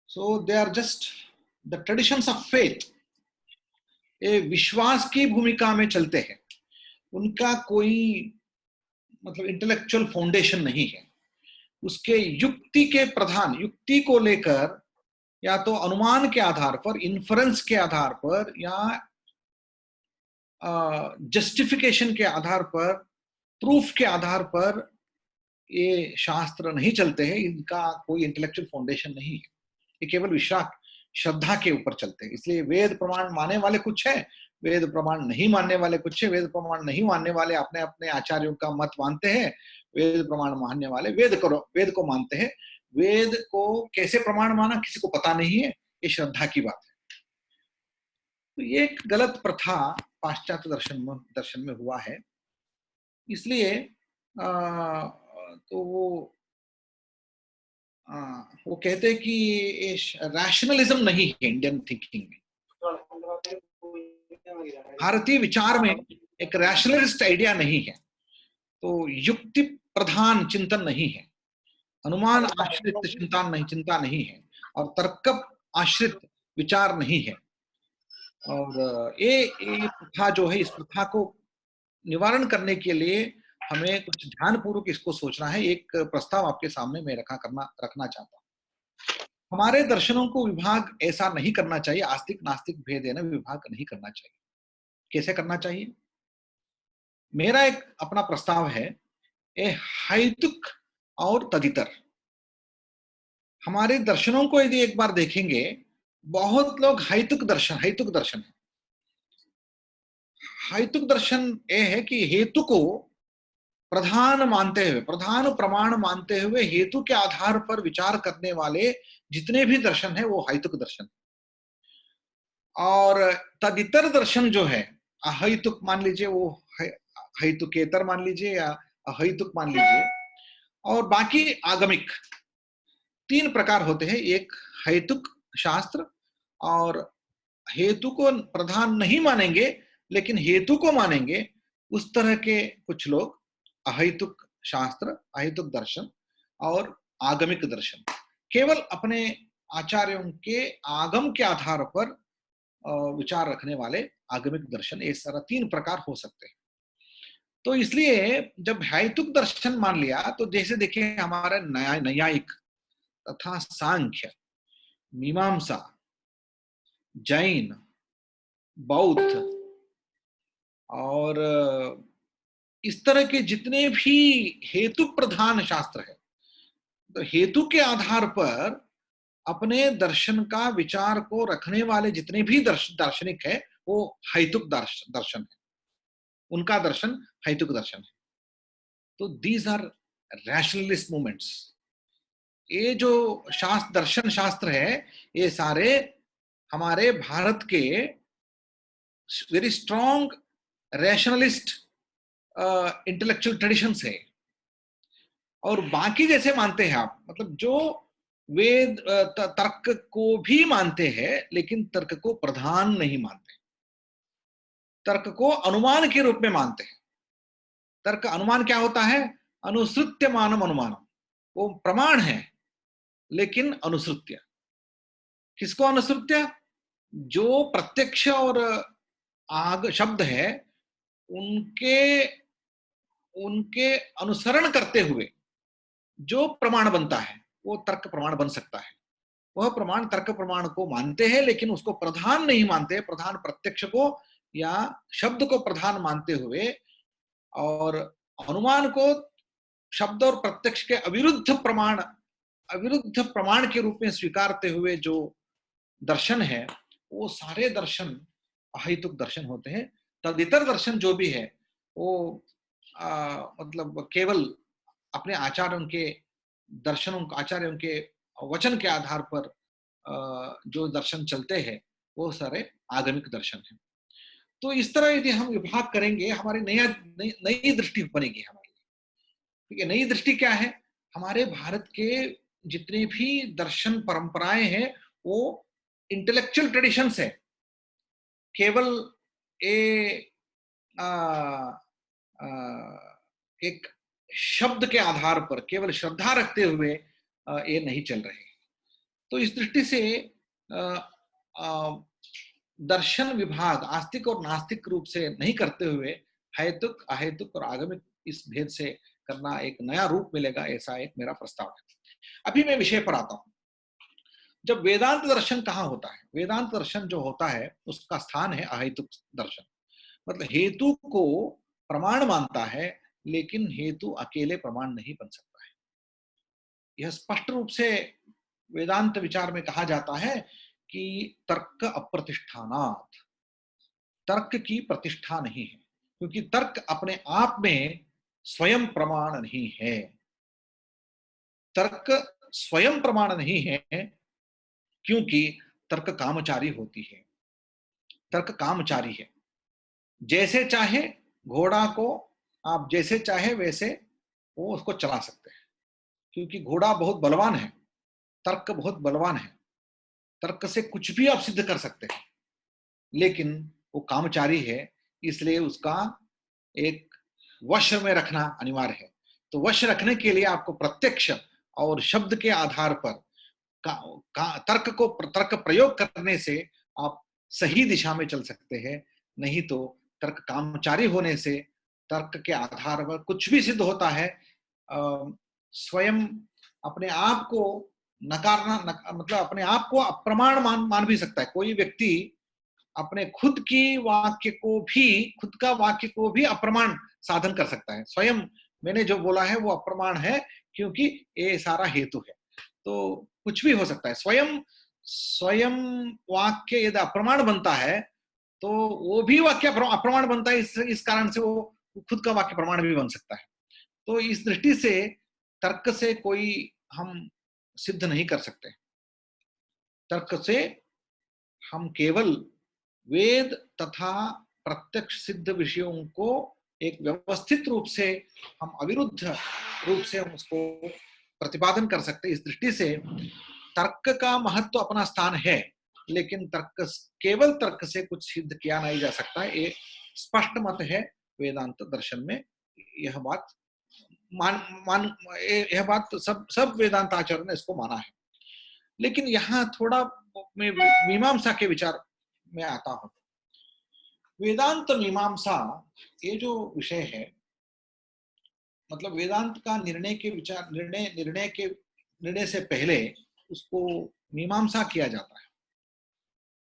Speaker 3: So they are just the traditions of faith. ये विश्वास की भूमिका में चलते हैं, उनका कोई मतलब इंटेलेक्चुअल फाउंडेशन नहीं है। उसके युक्ति को लेकर, या तो अनुमान के आधार पर, इन्फरेंस के आधार पर, या जस्टिफिकेशन के आधार पर, प्रूफ के आधार पर ये शास्त्र नहीं चलते हैं। इनका कोई इंटेलेक्चुअल फाउंडेशन नहीं है, ये केवल विश्वास, श्रद्धा के ऊपर चलते हैं। इसलिए वेद प्रमाण मानने वाले कुछ है, वेद प्रमाण नहीं मानने वाले कुछ है। वेद प्रमाण नहीं मानने वाले अपने अपने आचार्यों का मत मानते हैं, वेद प्रमाण मानने वाले वेद को मानते हैं। वेद को कैसे प्रमाण माना किसी को पता नहीं है, ये श्रद्धा की बात है। तो ये एक गलत प्रथा पाश्चात्य दर्शन में हुआ है। इसलिए तो वो कहते हैं कि रैशनलिज्म नहीं है इंडियन थिंकिंग में। भारतीय विचार में एक रैशनलिस्ट आइडिया नहीं है, तो युक्ति प्रधान चिंतन नहीं है, अनुमान आश्रित चिंता नहीं है, और तर्क आश्रित विचार नहीं है। और ये प्रथा जो है, इस प्रथा को निवारण करने के लिए हमें कुछ ध्यानपूर्वक इसको सोचना है। एक प्रस्ताव आपके सामने मैं रखना चाहता हूँ। हमारे दर्शनों को विभाग ऐसा नहीं करना चाहिए, आस्तिक नास्तिक भेद है ना, विभाग नहीं करना चाहिए। कैसे करना चाहिए? मेरा एक अपना प्रस्ताव है, हैतुक और तदितर। हमारे दर्शनों को यदि एक बार देखेंगे, बहुत लोग हैतुक दर्शन है। हैतुक दर्शन ये है कि हेतु को प्रधान मानते हुए, प्रधान प्रमाण मानते हुए, हेतु के आधार पर विचार करने वाले जितने भी दर्शन है वो हैतुक दर्शन। और तदितर दर्शन जो है, अहैतुक मान लीजिए, वो हैतुकेतर मान लीजिए या अहैतुक मान लीजिए, और बाकी आगमिक, तीन प्रकार होते हैं। एक हैतुक शास्त्र, और हेतु को प्रधान नहीं मानेंगे लेकिन हेतु को मानेंगे, उस तरह के कुछ लोग अहैतुक शास्त्र, अहैतुक दर्शन और आगमिक दर्शन, केवल अपने आचार्यों के आगम के आधार पर विचार रखने वाले आगमिक दर्शन, ये सारा तीन प्रकार हो सकते हैं। तो इसलिए जब हैतुक दर्शन मान लिया, तो जैसे देखिए हमारे न्यायिक तथा सांख्य, मीमांसा, जैन, बौद्ध और इस तरह के जितने भी हेतु प्रधान शास्त्र है, तो हेतु के आधार पर अपने दर्शन का विचार को रखने वाले जितने भी दार्शनिक है, वो हैतुक दर्शन है, उनका दर्शन हैतुक दर्शन है। तो दीज आर रैशनलिस्ट मूवमेंट्स। ये जो दर्शन शास्त्र है, ये सारे हमारे भारत के very strong rationalist intellectual traditions है। और बाकी जैसे मानते हैं आप, मतलब जो वेद तर्क को भी मानते हैं, लेकिन तर्क को प्रधान नहीं मानते, तर्क को अनुमान के रूप में मानते हैं। तर्क अनुमान क्या होता है? अनुसृत्य मानम अनुमानम, वो प्रमाण है लेकिन अनुसृत्य। किसको अनुसृत्य? जो प्रत्यक्ष और आग शब्द है उनके उनके अनुसरण करते हुए जो प्रमाण बनता है वो तर्क प्रमाण बन सकता है। वह प्रमाण तर्क प्रमाण को मानते हैं लेकिन उसको प्रधान नहीं मानते, प्रधान प्रत्यक्ष को या शब्द को प्रधान मानते हुए, और अनुमान को शब्द और प्रत्यक्ष के अविरुद्ध प्रमाण के रूप में स्वीकारते हुए जो दर्शन है वो सारे दर्शन अहैतुक दर्शन होते हैं। तदितर दर्शन जो भी है वो मतलब केवल अपने आचार्यों के दर्शनों, आचार्यों के वचन के आधार पर जो दर्शन चलते हैं वो सारे आगमिक दर्शन हैं। तो इस तरह यदि हम विभाग करेंगे हमारी नई दृष्टि बनेगी हमारी। ठीक है, नई दृष्टि क्या है? हमारे भारत के जितने भी दर्शन परंपराएं हैं वो इंटेलेक्चुअल ट्रेडिशंस है। केवल आ, आ, एक शब्द के आधार पर केवल श्रद्धा रखते हुए ये नहीं चल रहे। तो इस दृष्टि से दर्शन विभाग आस्तिक और नास्तिक रूप से नहीं करते हुए हेतुक अहेतुक और आगमिक इस भेद से करना एक नया रूप मिलेगा, ऐसा एक मेरा प्रस्ताव है। अभी मैं विषय पर आता हूं। जब वेदांत दर्शन कहाँ होता है? वेदांत दर्शन जो होता है उसका स्थान है अहेतुक दर्शन। मतलब हेतु को प्रमाण मानता है लेकिन हेतु अकेले प्रमाण नहीं बन सकता है। यह स्पष्ट रूप से वेदांत विचार में कहा जाता है कि तर्क अप्रतिष्ठानात्, तर्क की प्रतिष्ठा नहीं है, क्योंकि तर्क अपने आप में स्वयं प्रमाण नहीं है। तर्क स्वयं प्रमाण नहीं है क्योंकि तर्क कामचारी होती है। तर्क कामचारी है। जैसे चाहे घोड़ा को आप जैसे चाहे वैसे वो उसको चला सकते हैं, क्योंकि घोड़ा बहुत बलवान है, तर्क बहुत बलवान है, तर्क से कुछ भी आप सिद्ध कर सकते हैं, लेकिन वो कामचारी है, इसलिए उसका एक वश में रखना अनिवार्य है। तो वश रखने के लिए आपको प्रत्यक्ष और शब्द के आधार पर तर्क प्रयोग करने से आप सही दिशा में चल सकते हैं। नहीं तो तर्क कामचारी होने से तर्क के आधार पर कुछ भी सिद्ध होता है, स्वयं अपने आप को नकारना मतलब अपने आप को अप्रमाण मान भी सकता है। कोई व्यक्ति अपने खुद का वाक्य को भी अप्रमाण साधन कर सकता है। स्वयं मैंने जो बोला है वो अप्रमाण है क्योंकि ये सारा हेतु है। तो कुछ भी हो सकता है। स्वयं वाक्य यदि अप्रमाण बनता है तो वो भी वाक्य अप्रमाण बनता है, इस कारण से वो खुद का वाक्य प्रमाण भी बन सकता है। तो इस दृष्टि से तर्क से कोई हम सिद्ध नहीं कर सकते। तर्क से हम केवल वेद तथा प्रत्यक्ष सिद्ध विषयों को एक व्यवस्थित रूप से हम अविरुद्ध रूप से हम उसको प्रतिपादन कर सकते। इस दृष्टि से तर्क का महत्व अपना स्थान है, लेकिन केवल तर्क से कुछ सिद्ध किया नहीं जा सकता। ये स्पष्ट मत है वेदांत दर्शन में। यह बात सब वेदांत आचार्य ने इसको माना है। लेकिन यहाँ थोड़ा मैं मीमांसा के विचार में आता हूं। वेदांत मीमांसा ये जो विषय है, मतलब वेदांत का निर्णय से पहले उसको मीमांसा किया जाता है।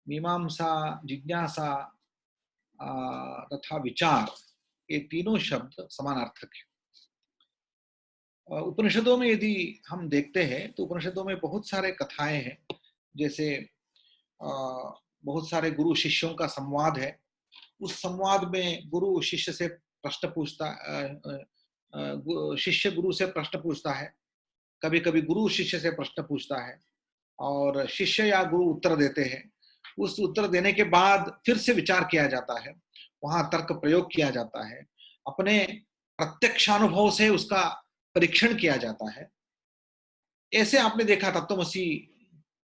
Speaker 3: मीमांसा, जिज्ञासा तथा विचार, ये तीनों शब्द समानार्थक है। उपनिषदों में यदि हम देखते हैं तो उपनिषदों में बहुत सारे कथाएं हैं। जैसे बहुत सारे गुरु शिष्यों का संवाद है। उस संवाद में गुरु शिष्य से प्रश्न पूछता, शिष्य गुरु से प्रश्न पूछता है, कभी कभी गुरु शिष्य से प्रश्न पूछता है और शिष्य या गुरु उत्तर देते हैं। उस उत्तर देने के बाद फिर से विचार किया जाता है, वहां तर्क प्रयोग किया जाता है, अपने प्रत्यक्षानुभव से उसका परीक्षण किया जाता है। ऐसे आपने देखा तत्त्वमसि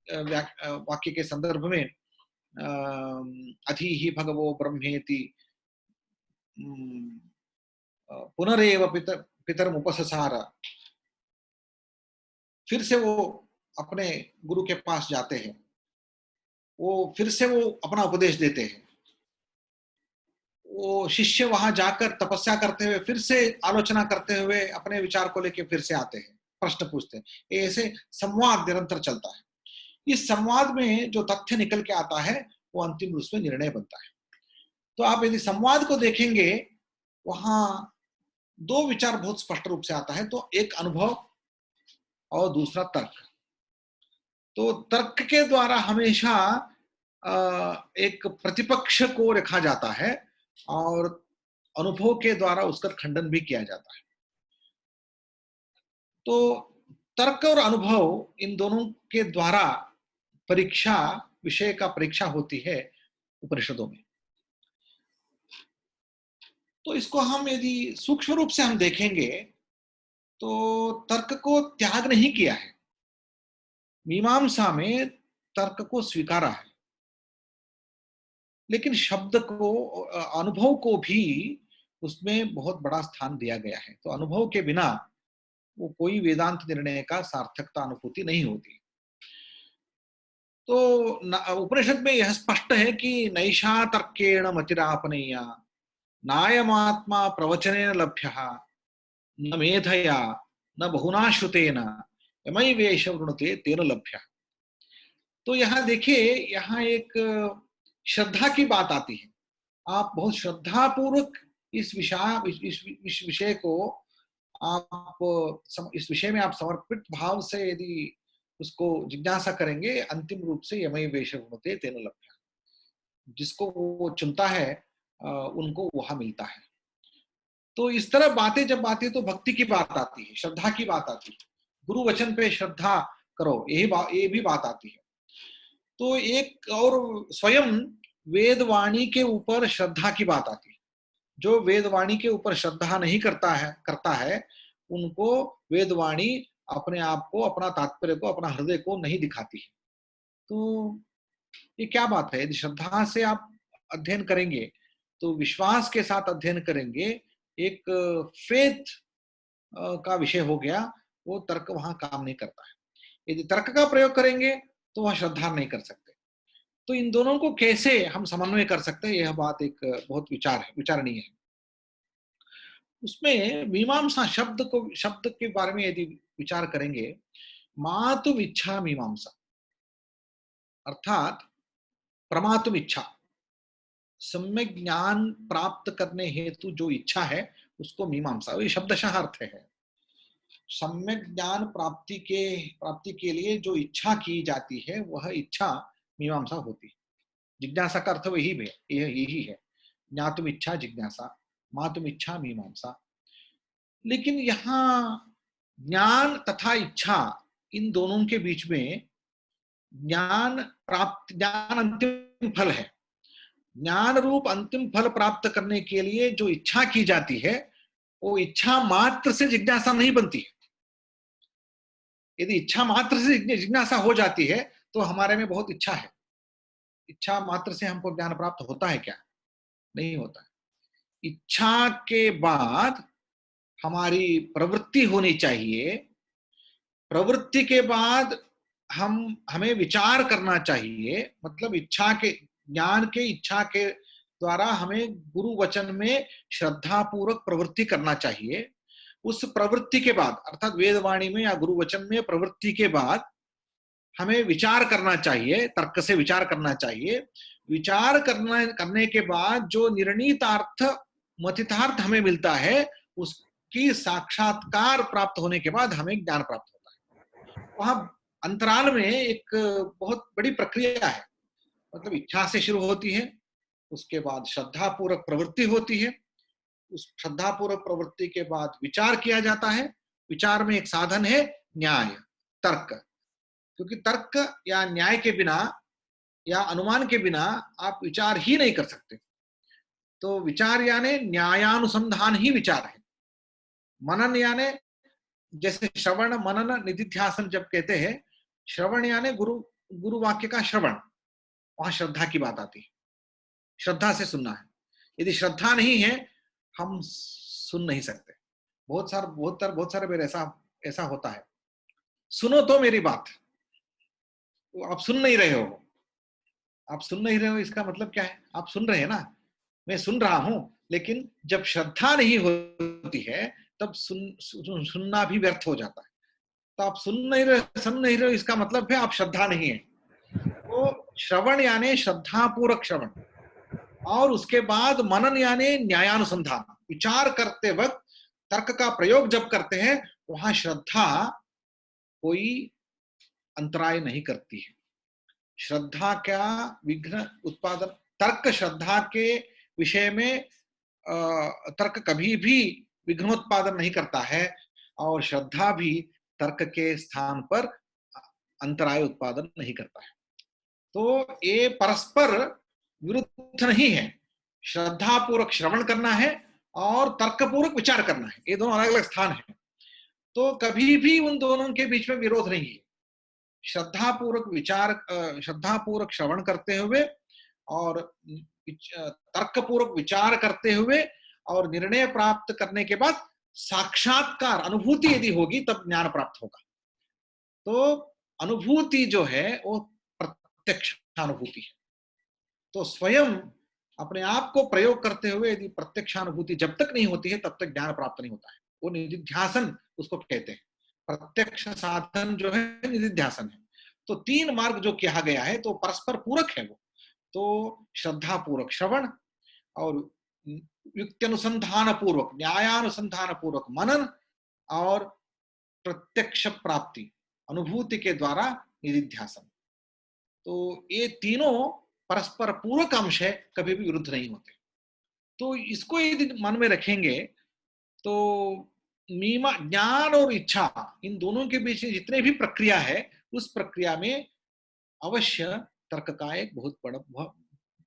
Speaker 3: वाक्य के संदर्भ में अधि ही भगवो ब्रह्मेति पुनरेव पितरम उपससार, फिर से वो अपने गुरु के पास जाते हैं, वो फिर से वो अपना उपदेश देते हैं, वो शिष्य वहां जाकर तपस्या करते हुए फिर से आलोचना करते हुए अपने विचार को लेकर फिर से आते हैं, प्रश्न पूछते हैं। ऐसे संवाद निरंतर चलता है। इस संवाद में जो तथ्य निकल के आता है वो अंतिम रूप में निर्णय बनता है। तो आप यदि संवाद को देखेंगे, वहां दो विचार बहुत स्पष्ट रूप से आता है। तो एक अनुभव और दूसरा तर्क। तो तर्क के द्वारा हमेशा एक प्रतिपक्ष को रखा जाता है और अनुभव के द्वारा उसका खंडन भी किया जाता है। तो तर्क और अनुभव, इन दोनों के द्वारा परीक्षा, विषय का परीक्षा होती है उपनिषदों में। तो इसको हम यदि सूक्ष्म रूप से हम देखेंगे तो तर्क को त्याग नहीं किया है, मीमांसा में तर्क को स्वीकारा है, लेकिन शब्द को, अनुभव को भी उसमें बहुत बड़ा स्थान दिया गया है। तो अनुभव के बिना वो कोई वेदांत निर्णय का सार्थकता अनुभूति नहीं होती। तो उपनिषद में यह स्पष्ट है कि नैषा तर्केण मतिरापनीया, नायमात्मा प्रवचनेन लभ्यः, न मेधया न बहुना श्रुतेन, यमैवेष वृणुते तेन लभ्यः। तो यहाँ देखिए, यहाँ एक श्रद्धा की बात आती है। आप बहुत श्रद्धा पूर्वक इस विषय को आप इस विषय में आप समर्पित भाव से यदि उसको जिज्ञासा करेंगे, अंतिम रूप से यमैवेष वृणुते तेन लभ्यः, जिसको वो चुनता है उनको वहां मिलता है। तो इस तरह बातें जब आती है तो भक्ति की बात आती है, श्रद्धा की बात आती है, गुरु वचन पे श्रद्धा करो, ये भी बात आती है। तो एक और स्वयं वेदवाणी के ऊपर श्रद्धा की बात आती है। जो वेदवाणी के ऊपर श्रद्धा नहीं करता है उनको वेदवाणी अपने आप को, अपना तात्पर्य को, अपना हृदय को नहीं दिखाती है। तो ये क्या बात है? यदि श्रद्धा से आप अध्ययन करेंगे तो विश्वास के साथ अध्ययन करेंगे, एक फेथ का विषय हो गया, वो तर्क वहां काम नहीं करता है। यदि तर्क का प्रयोग करेंगे तो वह श्रद्धा नहीं कर सकते। तो इन दोनों को कैसे हम समन्वय कर सकते हैं, यह बात एक बहुत विचारणीय है। उसमें मीमांसा शब्द के बारे में यदि विचार करेंगे, मातुम इच्छा मीमांसा, अर्थात प्रमातुम इच्छा, सम्यक ज्ञान प्राप्त करने हेतु जो इच्छा है उसको मीमांसा, ये शब्दशः अर्थ है। सम्यक ज्ञान प्राप्ति के लिए जो इच्छा की जाती है वह इच्छा मीमांसा होती है। जिज्ञासा का अर्थ यही है, ज्ञातुम इच्छा जिज्ञासा, मातुम इच्छा मीमांसा। लेकिन यहाँ ज्ञान तथा इच्छा, इन दोनों के बीच में ज्ञान अंतिम फल है। ज्ञान रूप अंतिम फल प्राप्त करने के लिए जो इच्छा की जाती है वो इच्छा मात्र से जिज्ञासा नहीं बनती है। यदि इच्छा मात्र से जिज्ञासा हो जाती है तो हमारे में बहुत इच्छा है, इच्छा मात्र से हमको ज्ञान प्राप्त होता है क्या? नहीं होता है। इच्छा के बाद हमारी प्रवृत्ति होनी चाहिए, प्रवृत्ति के बाद हमें विचार करना चाहिए। मतलब ज्ञान के इच्छा के द्वारा हमें गुरु वचन में श्रद्धा पूर्वक प्रवृत्ति करना चाहिए। उस प्रवृत्ति के बाद, अर्थात वेदवाणी में या गुरु वचन में प्रवृत्ति के बाद हमें विचार करना चाहिए, तर्क से विचार करना चाहिए। विचार करने के बाद जो निर्णीतार्थ, मथितार्थ हमें मिलता है, उसकी साक्षात्कार प्राप्त होने के बाद हमें ज्ञान प्राप्त होता है। वहां अंतराल में एक बहुत बड़ी प्रक्रिया है। मतलब इच्छा से शुरू होती है, उसके बाद श्रद्धा पूर्वक प्रवृत्ति होती है, उस श्रद्धा पूर्वक प्रवृत्ति के बाद विचार किया जाता है। विचार में एक साधन है न्याय, तर्क, क्योंकि तर्क या न्याय के बिना या अनुमान के बिना आप विचार ही नहीं कर सकते। तो विचार यानी न्यायानुसंधान ही विचार है। मनन यानी जैसे श्रवण मनन निधिध्यासन जब कहते हैं, श्रवण यानी गुरु वाक्य का श्रवण, वहां श्रद्धा की बात आती है, श्रद्धा से सुनना है। यदि श्रद्धा नहीं है हम सुन नहीं सकते। बहुत सारे बार ऐसा होता है, सुनो तो मेरी बात, तो आप सुन नहीं रहे हो। आप सुन नहीं रहे हो इसका मतलब क्या है? आप सुन रहे हैं ना, मैं सुन रहा हूं, लेकिन जब श्रद्धा नहीं होती है तब सुनना भी व्यर्थ हो जाता है। तो आप सुन नहीं रहे हो इसका मतलब है आप श्रद्धा नहीं है। तो श्रवण यानी श्रद्धा पूर्वक श्रवण, और उसके बाद मनन यानी न्यायानुसंधान, विचार करते वक्त तर्क का प्रयोग जब करते हैं वहां श्रद्धा कोई अंतराय नहीं करती है। श्रद्धा क्या विघ्न उत्पादन, तर्क श्रद्धा के विषय में तर्क कभी भी विघ्नोत्पादन नहीं करता है, और श्रद्धा भी तर्क के स्थान पर अंतराय उत्पादन नहीं करता है। तो ये परस्पर विरुद्ध नहीं है। श्रद्धा पूर्वक श्रवण करना है और तर्क पूर्वक विचार करना है, ये दोनों अलग अलग स्थान है। तो कभी भी उन दोनों के बीच में विरोध नहीं है। श्रद्धा पूर्वक श्रवण करते हुए और तर्क पूर्वक विचार करते हुए और निर्णय प्राप्त करने के बाद साक्षात्कार अनुभूति यदि होगी तब ज्ञान प्राप्त होगा। तो अनुभूति जो है वो प्रत्यक्ष अनुभूति है। तो स्वयं अपने आप को प्रयोग करते हुए यदि प्रत्यक्षानुभूति जब तक नहीं होती है तब तक ज्ञान प्राप्त नहीं होता है। वो निधिध्यासन उसको कहते हैं। प्रत्यक्ष साधन जो है निधिध्यासन है। तो 3 मार्ग जो किया गया है तो परस्पर पूरक है वो। तो श्रद्धा पूर्वक श्रवण और युक्त्यनुसंधान पूर्वक न्यायानुसंधान पूर्वक मनन और प्रत्यक्ष प्राप्ति अनुभूति के द्वारा निधिध्यासन। तो ये तीनों परस्पर पूरक अंश है, कभी भी विरुद्ध नहीं होते। तो इसको यदि मन में रखेंगे तो मीमा ज्ञान और इच्छा इन दोनों के बीच जितने भी प्रक्रिया है उस प्रक्रिया में अवश्य तर्क का एक बहुत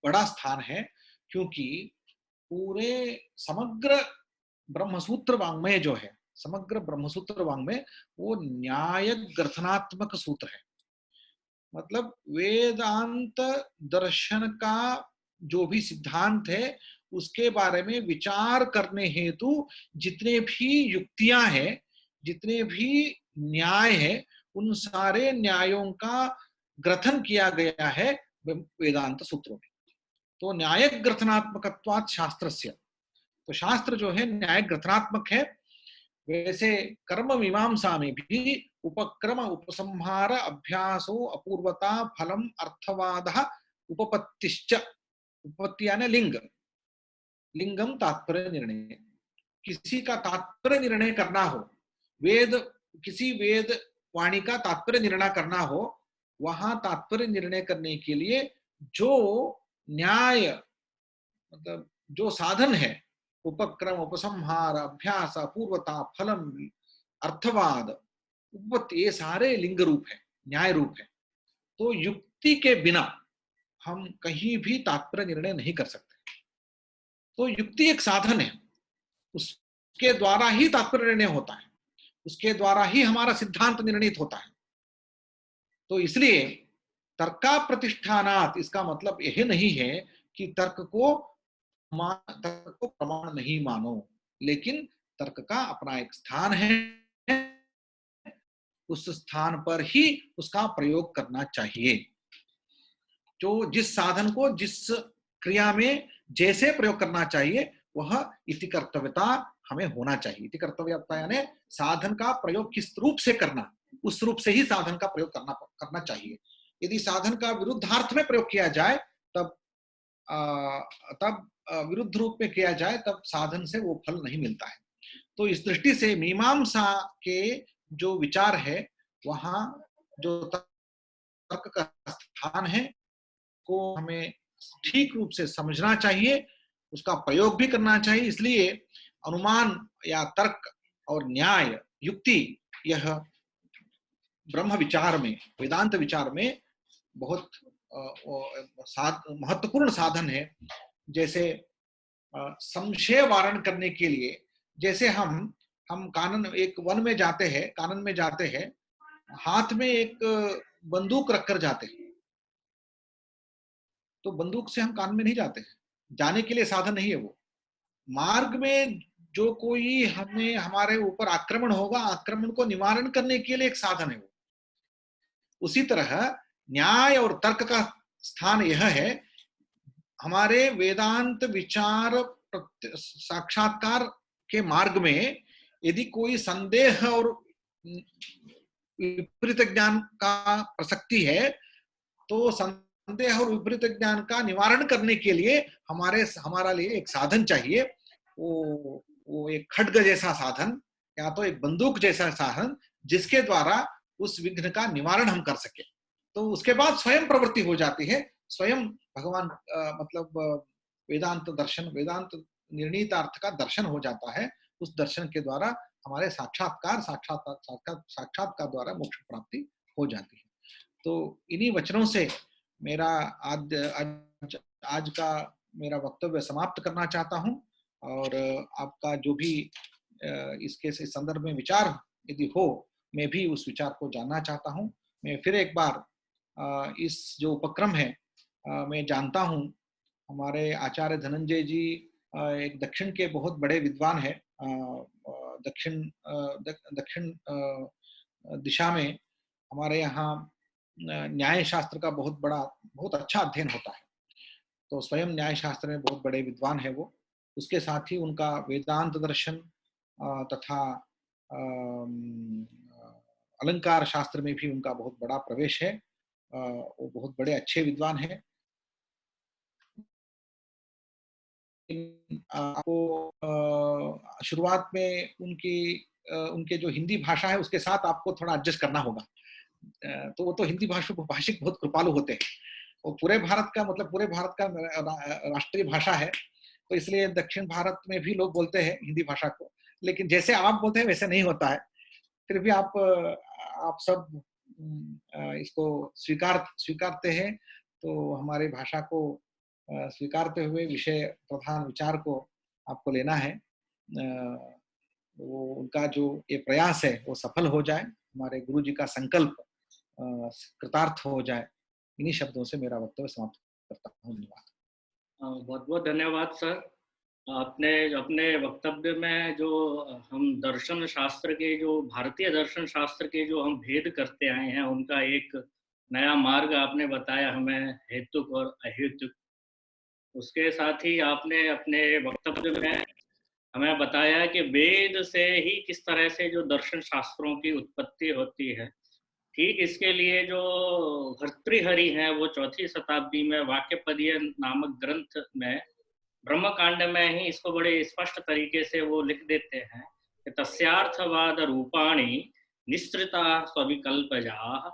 Speaker 3: बड़ा स्थान है, क्योंकि पूरे समग्र ब्रह्मसूत्र वाङ्मय जो है, समग्र ब्रह्मसूत्र वाङ्मय वो न्याय ग्रथनात्मक सूत्र है। मतलब वेदांत दर्शन का जो भी सिद्धांत है उसके बारे में विचार करने हेतु जितने भी युक्तियां हैं, जितने भी न्याय है, उन सारे न्यायों का ग्रथन किया गया है वेदांत सूत्रों में। तो न्याय ग्रथनात्मकत्वात् शास्त्रस्य, तो शास्त्र जो है न्याय ग्रथनात्मक है। वैसे कर्म मीमांसा में भी उपक्रम उपसंहार अभ्यासो अपूर्वता फलम अर्थवादः उपपत्तिश्च, उपपत्ति यानी लिंग, लिंगम तात्पर्य निर्णय। किसी का तात्पर्य निर्णय करना हो, किसी वेद वाणी का तात्पर्य निर्णय करना हो, वहां तात्पर्य निर्णय करने के लिए जो न्याय मतलब जो साधन है, उपक्रम उपसंहार अभ्यास अपूर्वता फलम अर्थवाद उपपत्ति, ये सारे लिंग रूप है, न्याय रूप है। तो युक्ति के बिना हम कहीं भी तात्पर्य निर्णय नहीं कर सकते। तो युक्ति एक साधन है, उसके द्वारा ही तात्पर्य निर्णय होता है, उसके द्वारा ही हमारा सिद्धांत निर्णित होता है। तो इसलिए तर्का प्रतिष्ठानात् इसका मतलब यह नहीं है कि तर्क को प्रमाण नहीं मानो, लेकिन तर्क का अपना एक स्थान है, उस स्थान पर ही उसका प्रयोग करना चाहिए। जो जिस साधन को जिस क्रिया में जैसे प्रयोग करना चाहिए वह इति कर्तव्यता हमें होना चाहिए। इति कर्तव्यता यानी साधन का प्रयोग किस रूप से करना, उस रूप से ही साधन का प्रयोग करना चाहिए। यदि साधन का विरुद्धार्थ में प्रयोग किया जाए तब विरुद्ध रूप में किया जाए तब साधन से वो फल नहीं मिलता है। तो इस दृष्टि से मीमांसा के जो विचार है वहां जो तर्क का स्थान है को हमें ठीक रूप से समझना चाहिए, उसका प्रयोग भी करना चाहिए। इसलिए अनुमान या तर्क और न्याय युक्ति यह ब्रह्म विचार में, वेदांत विचार में बहुत महत्वपूर्ण साधन है। जैसे संशय वारण करने के लिए, जैसे हम हम कानन एक वन में जाते हैं, कानन में जाते हैं, हाथ में एक बंदूक रखकर जाते हैं, तो बंदूक से हम कानन में नहीं जाते हैं, जाने के लिए साधन नहीं है वो। मार्ग में जो कोई हमें हमारे ऊपर आक्रमण होगा, आक्रमण को निवारण करने के लिए एक साधन है वो। उसी तरह न्याय और तर्क का स्थान यह है, हमारे वेदांत विचार साक्षात्कार के मार्ग में यदि कोई संदेह और विपरीत ज्ञान का प्रसक्ति है, तो संदेह और विपरीत ज्ञान का निवारण करने के लिए हमारा लिए एक साधन चाहिए। वो एक खड्ग जैसा साधन या तो एक बंदूक जैसा साधन, जिसके द्वारा उस विघ्न का निवारण हम कर सके। तो उसके बाद स्वयं प्रवृत्ति हो जाती है, स्वयं भगवान मतलब वेदांत दर्शन, वेदांत निर्णीतार्थ का दर्शन हो जाता है। उस दर्शन के द्वारा हमारे साक्षात्कार द्वारा मोक्ष प्राप्ति हो जाती है। तो इन्हीं वचनों से मेरा आज का मेरा वक्तव्य समाप्त करना चाहता हूं, और आपका जो भी इसके संदर्भ में विचार यदि हो, मैं भी उस विचार को जानना चाहता हूं। मैं फिर एक बार इस जो उपक्रम है, मैं जानता हूं हमारे आचार्य धनंजय जी एक दक्षिण के बहुत बड़े विद्वान है। दक्षिण दिशा में हमारे यहाँ न्याय शास्त्र का बहुत अच्छा अध्ययन होता है। तो स्वयं न्याय शास्त्र में बहुत बड़े विद्वान है वो। उसके साथ ही उनका वेदांत दर्शन तथा अलंकार शास्त्र में भी उनका बहुत बड़ा प्रवेश है। वो बहुत बड़े अच्छे विद्वान हैं। आपको शुरुआत में उनके जो हिंदी भाषा है उसके साथ आपको थोड़ा एडजस्ट करना होगा। तो वो तो हिंदी भाषिक बहुत कृपालु होते हैं। वो पूरे भारत का राष्ट्रीय भाषा है, तो इसलिए दक्षिण भारत में भी लोग बोलते हैं हिंदी भाषा को, लेकिन जैसे आप बोलते हैं वैसे नहीं होता है। फिर भी आप सब इसको स्वीकारते हैं, तो हमारी भाषा को स्वीकारते हुए विषय प्रधान विचार को आपको लेना है। वो उनका जो ये प्रयास है वो सफल हो जाए, हमारे गुरु जी का संकल्प कृतार्थ हो जाए। इन्हीं शब्दों से मेरा वक्तव्य समाप्त करता हूँ। धन्यवाद।
Speaker 2: बहुत बहुत धन्यवाद सर। आपने अपने वक्तव्य में जो हम दर्शन शास्त्र के, जो भारतीय दर्शन शास्त्र के जो हम भेद करते आए हैं, उनका एक नया मार्ग आपने बताया हमें, हेतुक और अहेतुक। उसके साथ ही आपने अपने वक्तव्य में हमें बताया कि वेद से ही किस तरह से जो दर्शन शास्त्रों की उत्पत्ति होती है। ठीक इसके लिए जो भर्तृहरि हैं, वो 4वीं शताब्दी में वाक्यपदीय नामक ग्रंथ में ब्रह्मकांड में ही इसको बड़े स्पष्ट तरीके से वो लिख देते हैं कि तस्यार्थवाद रूपाणि निश्रिता स्वविकल्पजाः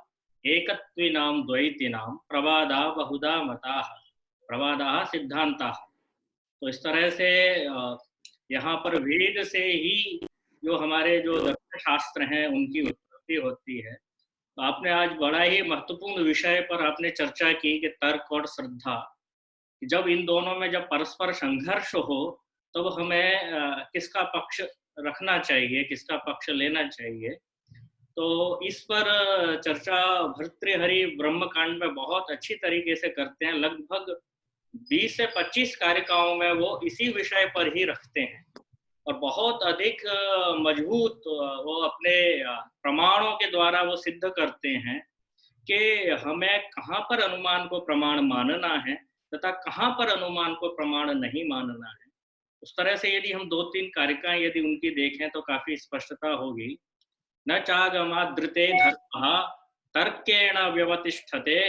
Speaker 2: एकत्विनां द्वैतिनां प्रवादा बहुधा मताः प्रवादाः सिद्धांताः। तो इस तरह से यहाँ पर वेद से ही जो हमारे जो दर्शन शास्त्र हैं उनकी उत्पत्ति होती है। तो आपने आज बड़ा ही महत्वपूर्ण विषय पर आपने चर्चा की कि तर्क और श्रद्धा, जब इन दोनों में जब परस्पर संघर्ष हो तब हमें किसका पक्ष रखना चाहिए, किसका पक्ष लेना चाहिए। तो इस पर चर्चा भर्तृहरि ब्रह्मकांड में बहुत अच्छी तरीके से करते हैं। लगभग 20 से 25 कारिकाओं में वो इसी विषय पर ही रखते हैं, और बहुत अधिक मजबूत वो अपने प्रमाणों के द्वारा वो सिद्ध करते हैं कि हमें कहाँ पर अनुमान को प्रमाण मानना है तथा कहाँ पर अनुमान को प्रमाण नहीं मानना है। उस तरह से यदि हम 2-3 कारिकाएं यदि उनकी देखें तो काफी स्पष्टता होगी। न चागमादृते धर्मः तर्केण व्यवतिष्ठते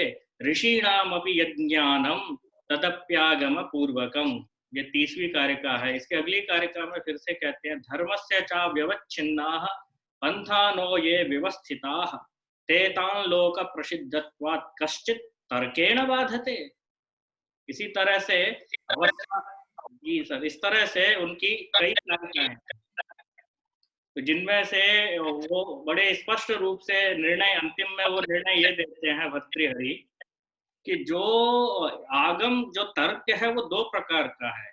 Speaker 2: ऋषीणामपि यज्ञानम तदप्यागम पूर्वकम। ये 30वीं कारिका है। इसके अगली कारिका में फिर से कहते हैं धर्मस्य चा व्यवच्छिन्नाः पंथानो ये व्यवस्थिताः तेतान् लोक प्रसिद्धत्वात् कश्चित् तर्केण बाधते। इसी तरह से जी सर, इस तरह से उनकी कई कारिकाएं हैं, तो जिनमें से वो बड़े स्पष्ट रूप से निर्णय, अंतिम में वो निर्णय ये देते हैं भर्तृहरि कि जो आगम जो तर्क है वो 2 प्रकार का है।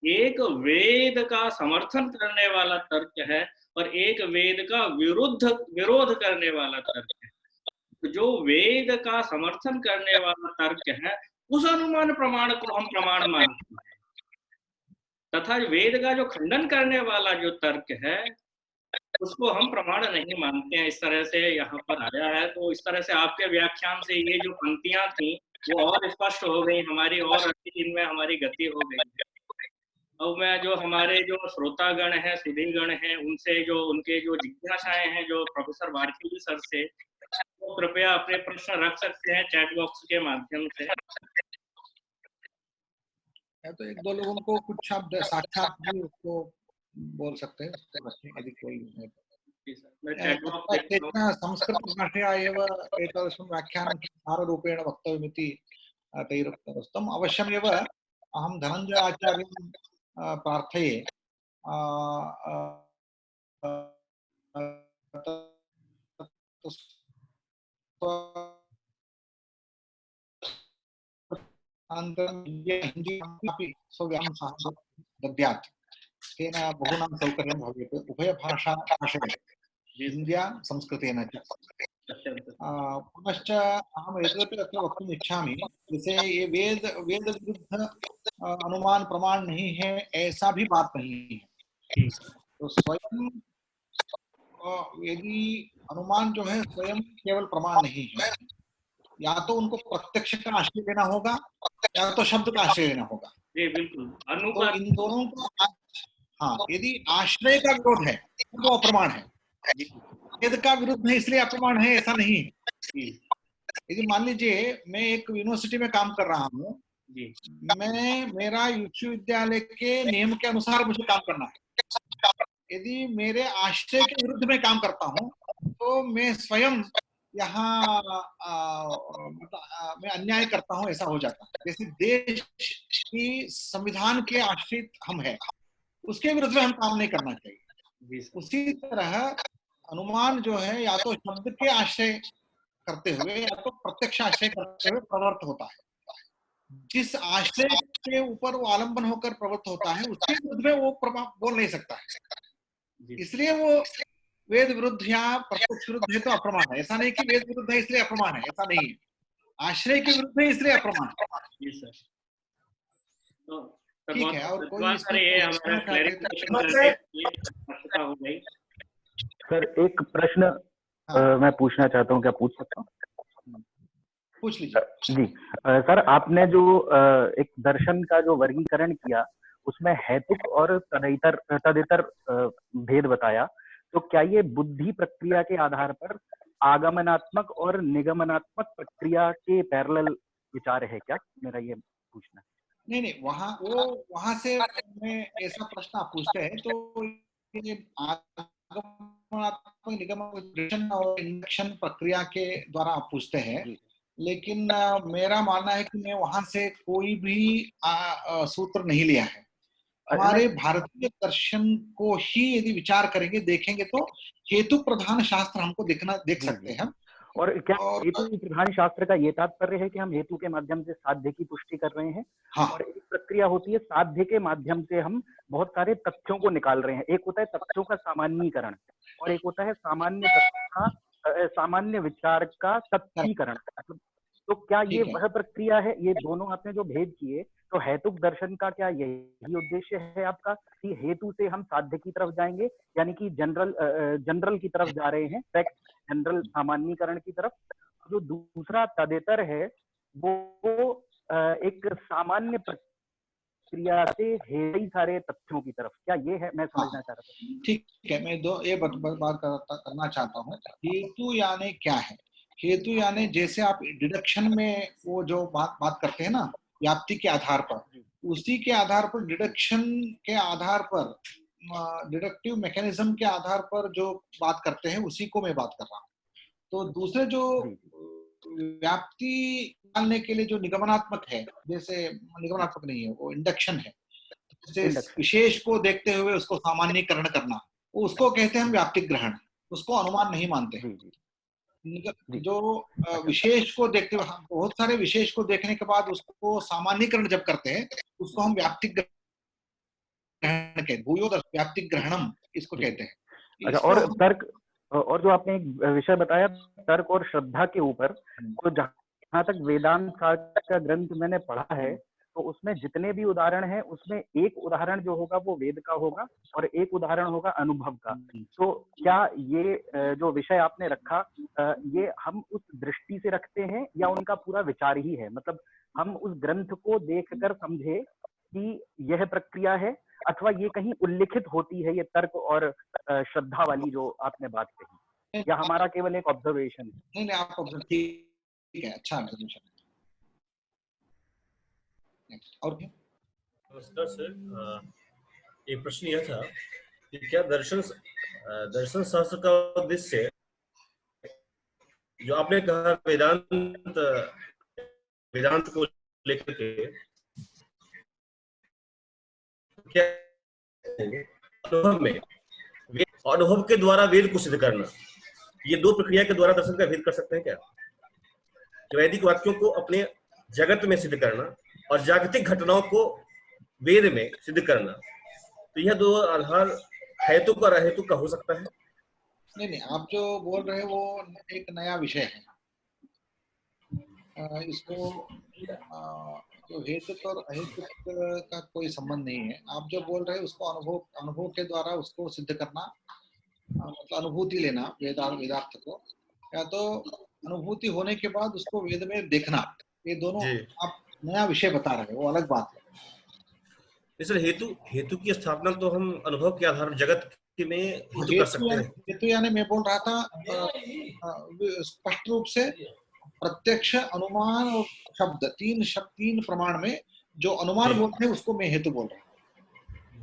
Speaker 2: एक वेद का समर्थन करने वाला तर्क है और एक वेद का विरोध करने वाला तर्क है। तो जो वेद का समर्थन करने वाला तर्क है, उस अनुमान प्रमाण को हम प्रमाण मानते हैं, तथा वेद का जो खंडन करने वाला जो तर्क है, उसको हम प्रमाण नहीं मानते हैं। इस तरह से यहाँ पर आया है। तो इस तरह से आपके व्याख्यान से ये जो पंक्तियां थी वो और स्पष्ट हो गई हमारी, और अधिक इनमें हमारी गति हो गई है। अब मैं जो हमारे जो श्रोतागण हैं, सुधीगण हैं, उनसे जो उनके जो जिज्ञासाएं हैं जो प्रोफेसर वारखेड़ी सर से, तो कृपया अपने प्रश्न रख सकते हैं चैट बॉक्स के माध्यम से।
Speaker 3: तो एक दो लोगों को कुछ शब्द साक्षात भी उसको बोल सकते हैं, उसको रखें यदि कोई है।
Speaker 2: मैं चैट बॉक्स देखता हूं।
Speaker 3: संस्कृतभाषया एव एतादृशं व्याख्यानं साररूपेण वक्तव्यमिति तैरुक्तमस्तम्। अवश्यमेव अहं धनञ्जय आचार्यं प्रार्थये अनन्तरं हिन्दी अपि स्वव्यां सह दद्यात्, तेन बहूनां सौकर्यं भवेत् उभयभाषा भाषणे, हिन्द्या संस्कृतेन च। पुनश्च अहम् एतदपि अत्र वक्तुम् इच्छामि, जैसे ये वेद विरुद्ध अनुमान प्रमाण नहीं है, ऐसा भी बात नहीं है। तो स्वयं यदि अनुमान जो है स्वयं केवल प्रमाण नहीं है, या तो उनको प्रत्यक्ष का आश्रय लेना होगा या तो शब्द का आश्रय लेना होगा।
Speaker 2: जी बिल्कुल।
Speaker 3: तो इन दोनों का, हाँ, यदि आश्रय का विरोध है तो अप्रमाण है, वेद का विरुद्ध है इसलिए अप्रमाण है ऐसा नहीं है। यदि मान लीजिए मैं एक यूनिवर्सिटी में काम कर रहा हूँ, मेरा विश्वविद्यालय के नियम के अनुसार मुझे काम करना है। यदि मेरे आश्रय के विरुद्ध में काम करता हूँ तो मैं स्वयं यहाँ मैं अन्याय करता हूँ, ऐसा हो जाता है। जैसे देश की संविधान के आश्रित हम हैं, उसके विरुद्ध में हम काम नहीं करना चाहिए। उसी तरह अनुमान जो है या तो शब्द के आश्रय करते हुए या तो प्रत्यक्ष आश्रय करते हुए प्रवृत्त होता है। जिस आश्रय के ऊपर वो आलंबन होकर प्रवृत्त होता है उसके विरुद्ध में वो बोल नहीं सकता है, इसलिए वो वेद विरुद्ध या प्रत्यक्ष विरुद्ध है तो अप्रमाण है। ऐसा नहीं कि वेद विरुद्ध है इसलिए अप्रमाण है, ऐसा नहीं है। आश्रय के विरुद्ध है इसलिए अप्रमाण है। ठीक है, और कोई
Speaker 4: सर एक प्रश्न मैं पूछना चाहता हूँ, क्या पूछ सकता हूँ?
Speaker 3: पूछ लीजिए।
Speaker 4: जी सर, आपने जो एक दर्शन का जो वर्गीकरण किया उसमें हेतुक और तदितर भेद बताया, तो क्या ये बुद्धि प्रक्रिया के आधार पर आगमनात्मक और निगमनात्मक प्रक्रिया के पैरेलल विचार है क्या? मेरा ये पूछना।
Speaker 3: नहीं, वहां से मैं ऐसा प्रश्न आप पूछते हैं तो ये आगमनात्मक निगमन और इंडक्शन प्रक्रिया के द्वारा आप पूछते हैं, लेकिन मेरा मानना है कि मैं वहां से कोई भी सूत्र नहीं लिया है। हमारे भारतीय दर्शन को ही यदि विचार करेंगे, देखेंगे तो हेतु प्रधान शास्त्र हमको देख सकते हैं।
Speaker 4: और क्या हेतु प्रधान शास्त्र का ये तात्पर्य है कि हम हेतु के माध्यम से साध्य की पुष्टि कर रहे हैं? हाँ। और एक प्रक्रिया होती है साध्य के माध्यम से हम बहुत सारे तथ्यों को निकाल रहे हैं। एक होता है तथ्यों का सामान्यीकरण और एक होता है सामान्य विचार का तत्वीकरण। तो क्या ये वह प्रक्रिया है? ये दोनों आपने जो भेद किए, तो हेतुक दर्शन का क्या यही उद्देश्य है आपका कि हेतु से हम साध्य की तरफ जाएंगे, यानी कि जनरल की तरफ जा रहे हैं, फैक्ट जनरल सामान्यीकरण की तरफ? जो दूसरा तदेतर है वो एक सामान्य प्रक्रिया से कई सारे तथ्यों की तरफ, क्या ये है? मैं समझना चाह रहा था।
Speaker 3: ठीक है, मैं ये बात करना चाहता हूँ। हेतु यानी क्या है? हेतु यानी जैसे आप डिडक्शन में वो जो बात करते हैं ना, व्याप्ति के आधार पर, उसी के आधार पर डिडक्शन के आधार पर, डिडक्टिव मैकेनिज्म के आधार पर जो बात करते हैं उसी को मैं बात कर रहा हूँ। तो दूसरे जो व्याप्ति निकालने के लिए जो निगमनात्मक है, जैसे निगमनात्मक नहीं है, वो इंडक्शन है, जैसे विशेष को देखते हुए उसको सामान्यीकरण करना, उसको कहते हैं हम व्याप्तिक ग्रहण, उसको अनुमान नहीं मानते हैं। जो विशेष को देखते हुए, बहुत सारे विशेष को देखने के बाद उसको सामान्यीकरण जब करते हैं उसको हम व्याप्तिक ग्रहण के भूयोद व्याप्ति ग्रहणम इसको कहते हैं।
Speaker 4: अच्छा, और तर्क और जो आपने एक विषय बताया तर्क और श्रद्धा के ऊपर, तो जहाँ तक वेदांत शास्त्र का ग्रंथ मैंने पढ़ा है तो उसमें जितने भी उदाहरण हैं उसमें एक उदाहरण जो होगा वो वेद का होगा और एक उदाहरण होगा अनुभव का। तो क्या ये जो विषय आपने रखा ये हम उस दृष्टि से रखते हैं या उनका पूरा विचार ही है, मतलब हम उस ग्रंथ को देखकर समझे कि यह प्रक्रिया है, अथवा ये कहीं उल्लिखित होती है ये तर्क और श्रद्धा वाली जो आपने बात कही, या हमारा केवल एक ऑब्जर्वेशन है?
Speaker 3: नहीं, आप ऑब्जर्व ठीक है, अच्छा ऑब्जर्वेशन। और क्या?
Speaker 5: नमस्कार सर, एक प्रश्न यह था कि क्या दर्शन शास्त्र का उद्देश्य जो आपने कहा वेदांत को लेकर के क्या अनुभव के द्वारा वेद को सिद्ध करना, ये दो प्रक्रिया के द्वारा दर्शन का भेद कर सकते हैं क्या? वैदिक वाक्यों को अपने जगत में सिद्ध करना और जागतिक घटनाओं को वेद में सिद्ध करना, तो यह दो आधार हेतु और अहेतु का हो सकता है?
Speaker 3: नहीं, आप जो बोल रहे हैं वो एक नया विषय है। इसको जो हेतु और अहेतु का कोई संबंध नहीं है। आप जो बोल रहे हैं उसको अनुभव के द्वारा उसको सिद्ध करना, मतलब अनुभूति लेना वेदार्थ को, या तो अनुभूति होने के बाद उसको वेद में देखना, ये दोनों आप नया विषय बता रहे हैं, वो अलग बात है।
Speaker 5: सर, हेतु की स्थापना तो हम अनुभव के आधार पर जगत में हेतु कर सकते हैं।
Speaker 3: हेतु यानी मैं बोल रहा था स्पष्ट रूप से प्रत्यक्ष, अनुमान और शब्द, तीन प्रमाण में जो अनुमान बोलते हैं उसको मैं हेतु बोल रहा हूँ।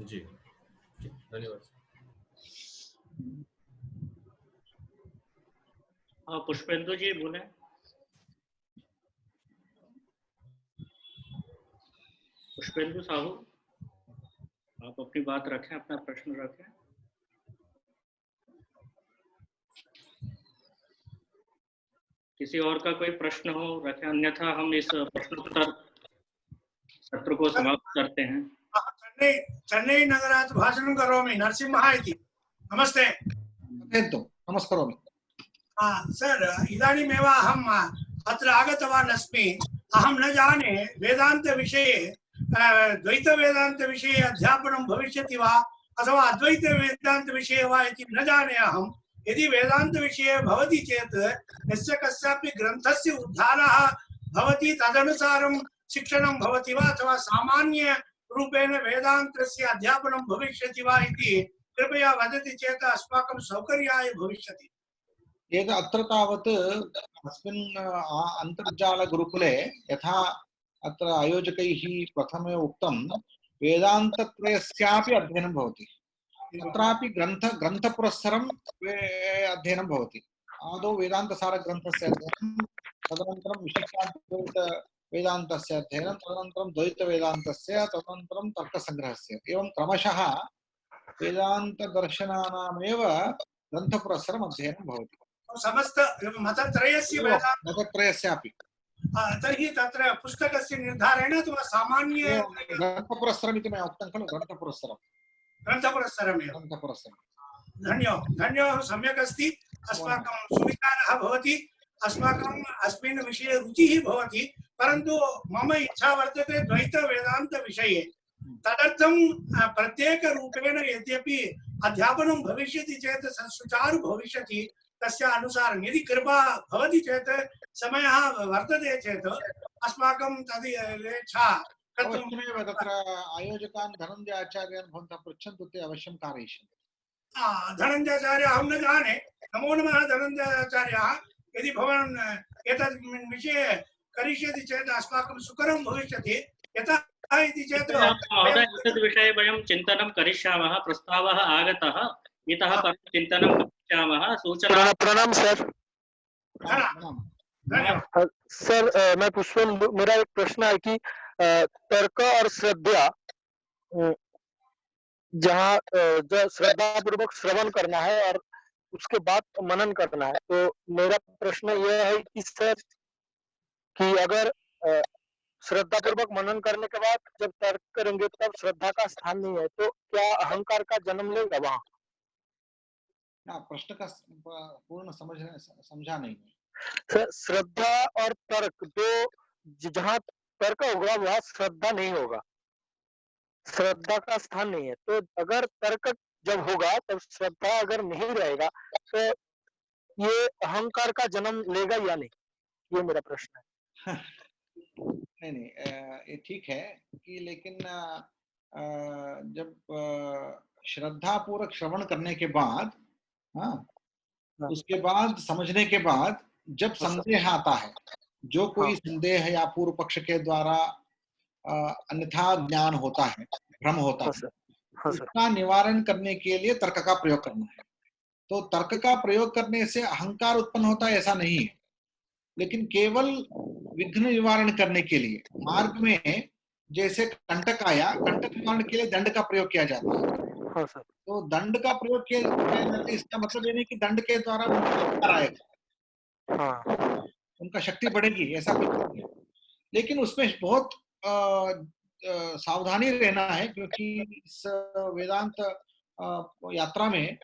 Speaker 5: जी, धन्यवाद।
Speaker 2: पुष्पेंदु जी बोले। पुष्पेंदु साहू, आप अपनी बात रखें, अपना प्रश्न रखें। किसी और का कोई प्रश्न हो रखें, अन्यथा हम इस प्रश्नोत्तर सत्र को समाप्त करते हैं।
Speaker 6: चेन्नई नगरात् भाषणं करोमि, नरसिंहः इति। नमस्ते।
Speaker 3: नमस्कारोमि।
Speaker 6: सर, इदानीमेव अहम् अत्र आगतवान् अस्मि। अहं न जाने वेदान्तविषये द्वैतवेदान्तविषये अध्यापनं भविष्यति वा अथवा अद्वैतवेदान्तविषये वा इति न जाने अहं। यदि वेदान्तविषये भवति चेत् यस्य कस्यापि ग्रन्थस्य उद्धारः भवति तदनुसारं शिक्षणं भवति वा अथवा सामान्यरूपेण वेदान्तस्य अध्यापनं भविष्यति वा इति कृपया वदति चेत् अस्माकं सौकर्याय भविष्यति।
Speaker 3: अत्र तावत् अस्मिन् अन्तर्जालगुरुकुले यथा अत्र आयोजकैः प्रथमे उक्तं वेदान्तत्रयस्यापि अध्ययनं भवति। तत्रापि ग्रन्थपुरस्सरम् अध्ययनं भवति। आदौ वेदान्तसारग्रन्थस्य अध्ययनं, तदनन्तरं विशिष्टाद्वैतवेदान्तस्य अध्ययनं, तदनन्तरं द्वैतवेदान्तस्य, तदनन्तरं तर्कसङ्ग्रहस्य, एवं क्रमशः वेदान्तदर्शनानामेव ग्रन्थपुरस्सरम् अध्ययनं भवति।
Speaker 6: समस्त मतत्रयस्य
Speaker 3: मतत्रयस्यापि।
Speaker 6: तर्हि तत्र पुस्तकस्य निर्धारेण अथवा सामान्य
Speaker 3: ग्रन्थपुरस्सरम् इति मया उक्तं खलु, ग्रन्थपुरस्सरमेव।
Speaker 6: धन्यवादः, सम्यक् अस्ति। अस्माकं सुविचारः भवति, अस्माकम् अस्मिन् विषये रुचिः भवति, परन्तु मम इच्छा वर्तते द्वैतवेदान्तविषये। तदर्थं प्रत्येकरूपेण यद्यपि अध्यापनं भविष्यति चेत् सुचारु भविष्यति, तस्य अनुसारं यदि कृपा भवति चेत्, समयः वर्तते चेत् अस्माकं तद् इच्छा कर्तुं।
Speaker 3: तत्र आयोजकान् धनञ्जयाचार्यान् भवन्तः पृच्छन्तु, ते अवश्यं कारयिष्यन्ति।
Speaker 6: धनञ्जयाचार्य अहं न जाने। नमो नमः धनञ्जयाचार्यः। यदि भवान् एतद् विषये करिष्यति चेत् अस्माकं सुकरं भविष्यति। यतः इति चेत्
Speaker 2: एतद् विषये वयं चिन्तनं करिष्यामः। प्रस्तावः आगतः, इतः परं चिन्तनं करिष्यामः। सूचना।
Speaker 7: प्रणाम सर। सर, मैं पुष्पेंदु, मेरा एक प्रश्न है कि तर्क और श्रद्धा, जहाँ श्रद्धा पूर्वक श्रवण करना है और उसके बाद मनन करना है, तो मेरा प्रश्न यह है कि सर कि अगर श्रद्धा पूर्वक मनन करने के बाद जब तर्क करेंगे तब श्रद्धा का स्थान नहीं है, तो क्या अहंकार का जन्म लेगा वहां?
Speaker 3: प्रश्न का पूर्ण समझा नहीं।
Speaker 7: श्रद्धा और तर्क दो, जहां तर्क होगा वहां श्रद्धा नहीं होगा, श्रद्धा का स्थान नहीं है। तो अगर तर्क जब होगा तब श्रद्धा अगर नहीं रहेगा तो ये अहंकार का जन्म लेगा या नहीं, ये मेरा प्रश्न है।
Speaker 3: नहीं, ये ठीक है कि लेकिन जब श्रद्धा पूर्वक श्रवण करने के बाद, हाँ, उसके बाद समझने के बाद जब संदेह आता है, जो कोई संदेह या पूर्व पक्ष के द्वारा अन्यथा ज्ञान होता है, भ्रम होता है, उसका निवारण करने के लिए तर्क का प्रयोग करना है। तो तर्क का प्रयोग करने से अहंकार उत्पन्न होता है ऐसा नहीं है, लेकिन केवल विघ्न निवारण करने के लिए मार्ग में जैसे कंटक आया, कंटक निवारण के लिए दंड का प्रयोग किया जाता है। तो दंड का प्रयोग किया जाता है, इसका मतलब ये नहीं कि दंड के द्वारा उनका आएगा, उनका शक्ति बढ़ेगी, ऐसा कुछ नहीं है। लेकिन उसमें बहुत सावधानी रहना है, क्योंकि इस वेदांत यात्रा में,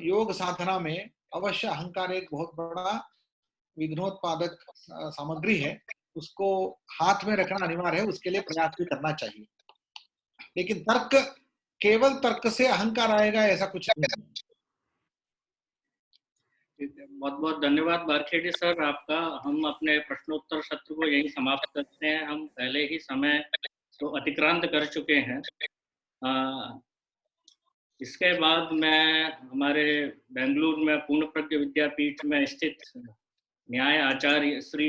Speaker 3: योग साधना में अवश्य अहंकार एक बहुत बड़ा विघ्नोत्पादक सामग्री है, उसको हाथ में रखना अनिवार्य है, उसके लिए प्रयास भी करना चाहिए। लेकिन तर्क, केवल तर्क से अहंकार आएगा ऐसा कुछ नहीं।
Speaker 2: बहुत बहुत धन्यवाद बारखेड़े सर आपका। हम अपने प्रश्नोत्तर सत्र को यही समाप्त करते हैं, हम पहले ही समय तो अतिक्रांत कर चुके हैं। इसके बाद मैं हमारे बेंगलुरु में पूर्ण प्रज्ञ विद्यापीठ में स्थित न्याय आचार्य श्री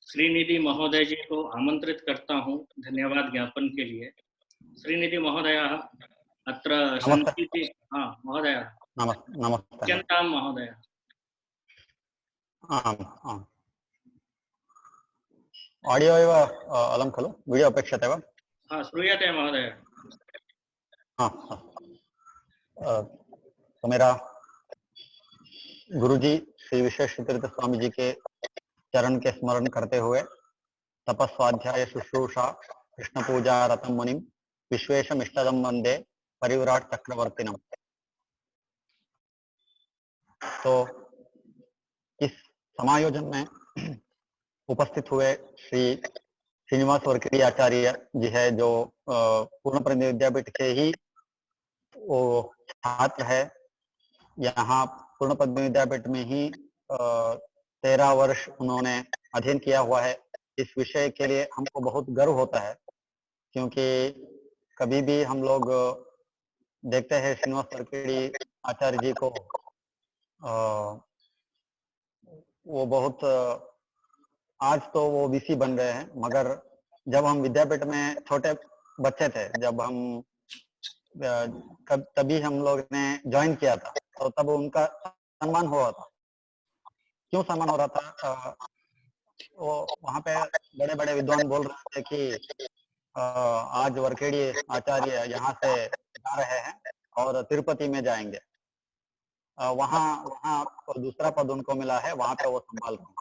Speaker 2: श्रीनिधि महोदय जी को आमंत्रित करता हूं धन्यवाद ज्ञापन के लिए। श्रीनिधि महोदय अत्र सन्ति। हाँ महोदय, नमस्ते महोदय।
Speaker 8: ऑडियो एव अलं खलु, वीडियो अपेक्षते वा?
Speaker 2: हाँ श्रूयते महोदय।
Speaker 8: तो मेरा गुरुजी श्री विशेष तीर्थ स्वामी जी के चरण के स्मरण करते हुए तपस्वाध्याय शुश्रूषा कृष्ण पूजा रतम मुनिम विश्वेशम इष्टदम वंदे परिव्राट चक्रवर्तिनम। तो इस समायोजन में उपस्थित हुए श्री श्रीनिवास वर्करी आचार्य जी है, जो पूर्ण प्रज्ञ विद्यापीठ के ही वो छात्र है। यहाँ पूर्ण प्रज्ञ विद्यापीठ में ही 13 वर्ष उन्होंने अध्ययन किया हुआ है। इस विषय के लिए हमको बहुत गर्व होता है, क्योंकि कभी भी हम लोग देखते हैं श्रीनिवास वर्करी आचार्य जी को, वो बहुत, आज तो वो वीसी बन गए हैं, मगर जब हम विद्यापीठ में छोटे बच्चे थे, जब हम तभी हम लोग ने ज्वाइन किया था, तो तब उनका सम्मान हो रहा था। क्यों सम्मान हो रहा था? वो वहाँ पे बड़े बड़े विद्वान बोल रहे थे कि आज वर्खेड़ी आचार्य यहाँ से जा रहे हैं और तिरुपति में जाएंगे, वहाँ दूसरा पद उनको मिला है, वहाँ पे वो संभाल रहे हैं।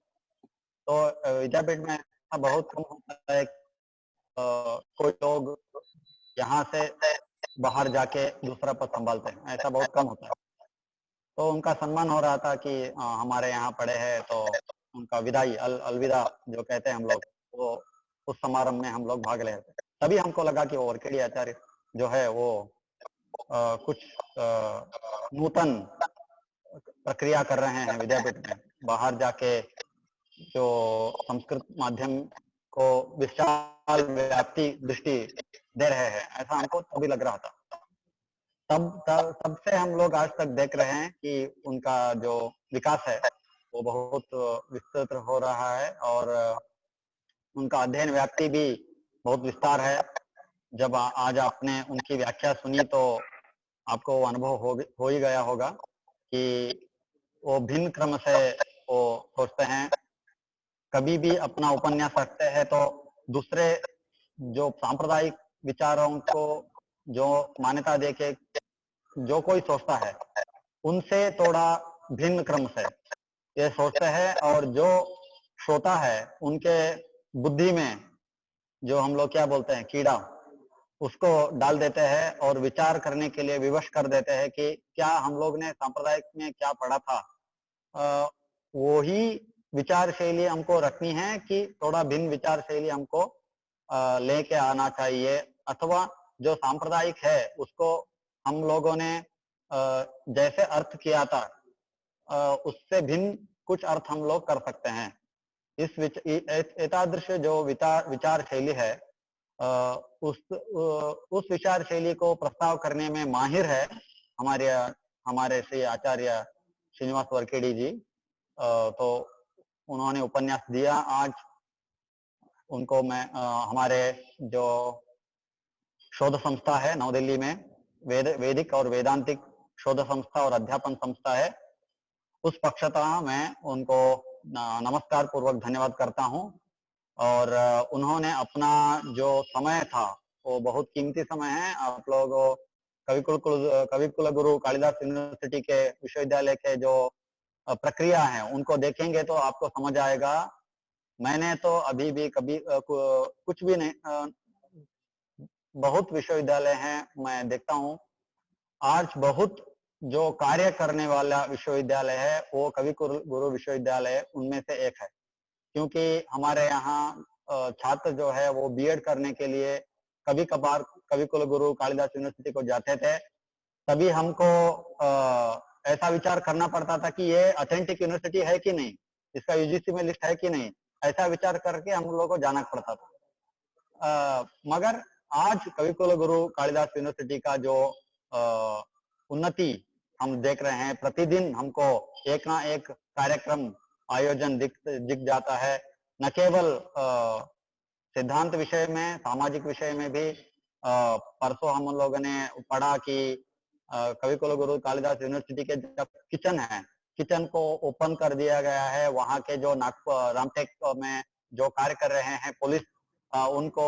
Speaker 8: तो विद्यापीठ में ऐसा बहुत कम होता है, कोई लोग यहाँ से बाहर जाके दूसरा पद संभालते हैं, ऐसा बहुत कम होता है। तो उनका सम्मान हो रहा था कि हमारे यहाँ पढ़े हैं, तो उनका विदाई, अलविदा जो कहते हैं हम लोग, वो उस समारोह में हम लोग भाग रहे थे। तभी हमको लगा कि वो वर्खेड़ी आचार्य जो है वो कुछ नूतन प्रक्रिया कर रहे हैं विद्यापीठ में, बाहर जाके जो संस्कृत माध्यम को विशाल व्याप्ति दृष्टि दे रहे हैं, ऐसा हमको तभी लग रहा था। तब से हम लोग आज तक देख रहे हैं कि उनका जो विकास है वो बहुत विस्तृत हो रहा है, और उनका अध्ययन व्याप्ति भी बहुत विस्तार है। जब आज आपने उनकी व्याख्या सुनी तो आपको अनुभव हो ही गया होगा कि वो भिन्न क्रम से वो सोचते हैं। कभी भी अपना उपन्यास रखते हैं तो दूसरे जो सांप्रदायिक विचारों को जो मान्यता देके जो कोई सोचता है, उनसे थोड़ा भिन्न क्रम से ये सोचते हैं, और जो श्रोता है उनके बुद्धि में जो हम लोग क्या बोलते हैं कीड़ा, उसको डाल देते हैं और विचार करने के लिए विवश कर देते हैं कि क्या हम लोग ने सांप्रदायिक में क्या पढ़ा था, वो ही विचार शैली हमको रखनी है कि थोड़ा भिन्न विचार शैली हमको लेके आना चाहिए, अथवा जो सांप्रदायिक है उसको हम लोगों ने जैसे अर्थ किया था उससे भिन्न कुछ अर्थ हम लोग कर सकते हैं। इस एतादृश जो विचार शैली है उस विचार शैली को प्रस्ताव करने में माहिर है हमारे श्री आचार्य श्रीनिवास वरखेड़ी जी। तो उन्होंने उपन्यास दिया आज, उनको मैं हमारे जो शोध संस्था है नई दिल्ली में, वैदिक और वेदांतिक शोध संस्था और अध्यापन संस्था है, उस पक्षतः मैं उनको नमस्कार पूर्वक धन्यवाद करता हूं। और उन्होंने अपना जो समय था वो बहुत कीमती समय है। आप लोग कविकुल गुरु कालिदास यूनिवर्सिटी के विश्वविद्यालय के जो प्रक्रिया है उनको देखेंगे तो आपको समझ आएगा। मैंने तो अभी भी कभी कुछ भी नहीं, बहुत विश्वविद्यालय हैं मैं देखता हूँ, आज बहुत जो कार्य करने वाला विश्वविद्यालय है वो कविकुल गुरु विश्वविद्यालय उनमें से एक है। क्योंकि हमारे यहाँ छात्र जो है वो बीएड करने के लिए कभी कभार कविकुल गुरु कालिदास यूनिवर्सिटी को जाते थे, तभी हमको ऐसा विचार करना पड़ता था कि ये ऑथेंटिक यूनिवर्सिटी है कि नहीं, इसका यूजीसी में लिस्ट है कि नहीं, ऐसा विचार करके हम लोगों को जाना पड़ता था। मगर आज कविकुल गुरु कालिदास यूनिवर्सिटी का जो उन्नति हम देख रहे हैं, प्रतिदिन हमको एक ना एक कार्यक्रम आयोजन दिख जाता है, न केवल सिद्धांत विषय में, सामाजिक विषय में भी। परसों हम लोगों ने पढ़ा कि कविकुल गुरु कालिदास यूनिवर्सिटी के जब किचन है, किचन को ओपन कर दिया गया है। वहाँ के जो रामटेक में जो कार्य कर रहे हैं पुलिस, उनको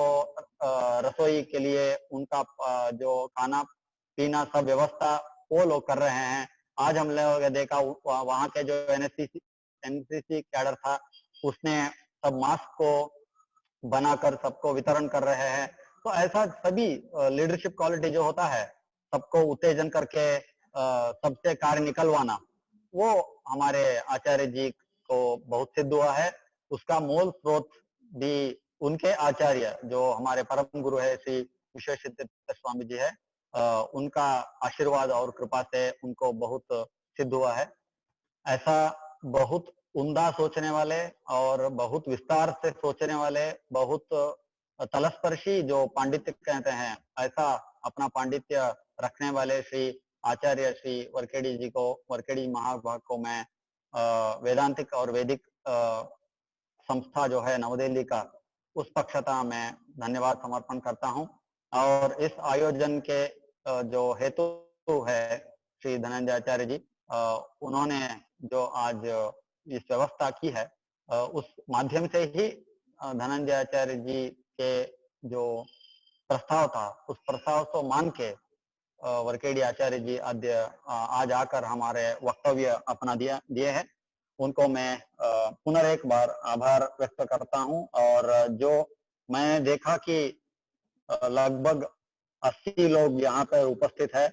Speaker 8: रसोई के लिए उनका जो खाना पीना सब व्यवस्था वो लोग कर रहे हैं। आज हम लोग देखा वहाँ के जो एनसीसी कैडर था उसने सब मास्क को बनाकर सबको वितरण कर रहे हैं। तो ऐसा सभी लीडरशिप क्वालिटी जो होता है, सबको उत्तेजन करके सबसे कार्य निकलवाना, वो हमारे आचार्य जी को बहुत सिद्ध हुआ है। उसका मूल स्रोत भी उनके आचार्य जो हमारे परम गुरु है श्री विश्वेश्वर स्वामी जी है, उनका आशीर्वाद और कृपा से उनको बहुत सिद्ध हुआ है। ऐसा बहुत उम्दा सोचने वाले और बहुत विस्तार से सोचने वाले, बहुत तलस्पर्शी जो पांडित्य कहते हैं, ऐसा अपना पांडित्य रखने वाले श्री आचार्य श्री वरखेड़ी जी को, वरखेड़ी महाभाग को मैं वेदांतिक और वैदिक संस्था जो है नवदिल्ली का, उस पक्षता में धन्यवाद समर्पण करता हूं। और इस आयोजन के जो हेतु है श्री धनंजय आचार्य जी, उन्होंने जो आज इस व्यवस्था की है, उस माध्यम से ही धनंजय आचार्य जी के जो प्रस्ताव था, उस प्रस्ताव को मान के वरखेड़ी आचार्य जी आज आकर हमारे वक्तव्य अपना दिए हैं। उनको मैं पुनः एक बार आभार व्यक्त करता हूं। और जो मैं देखा कि लगभग 80 लोग यहाँ पर उपस्थित है,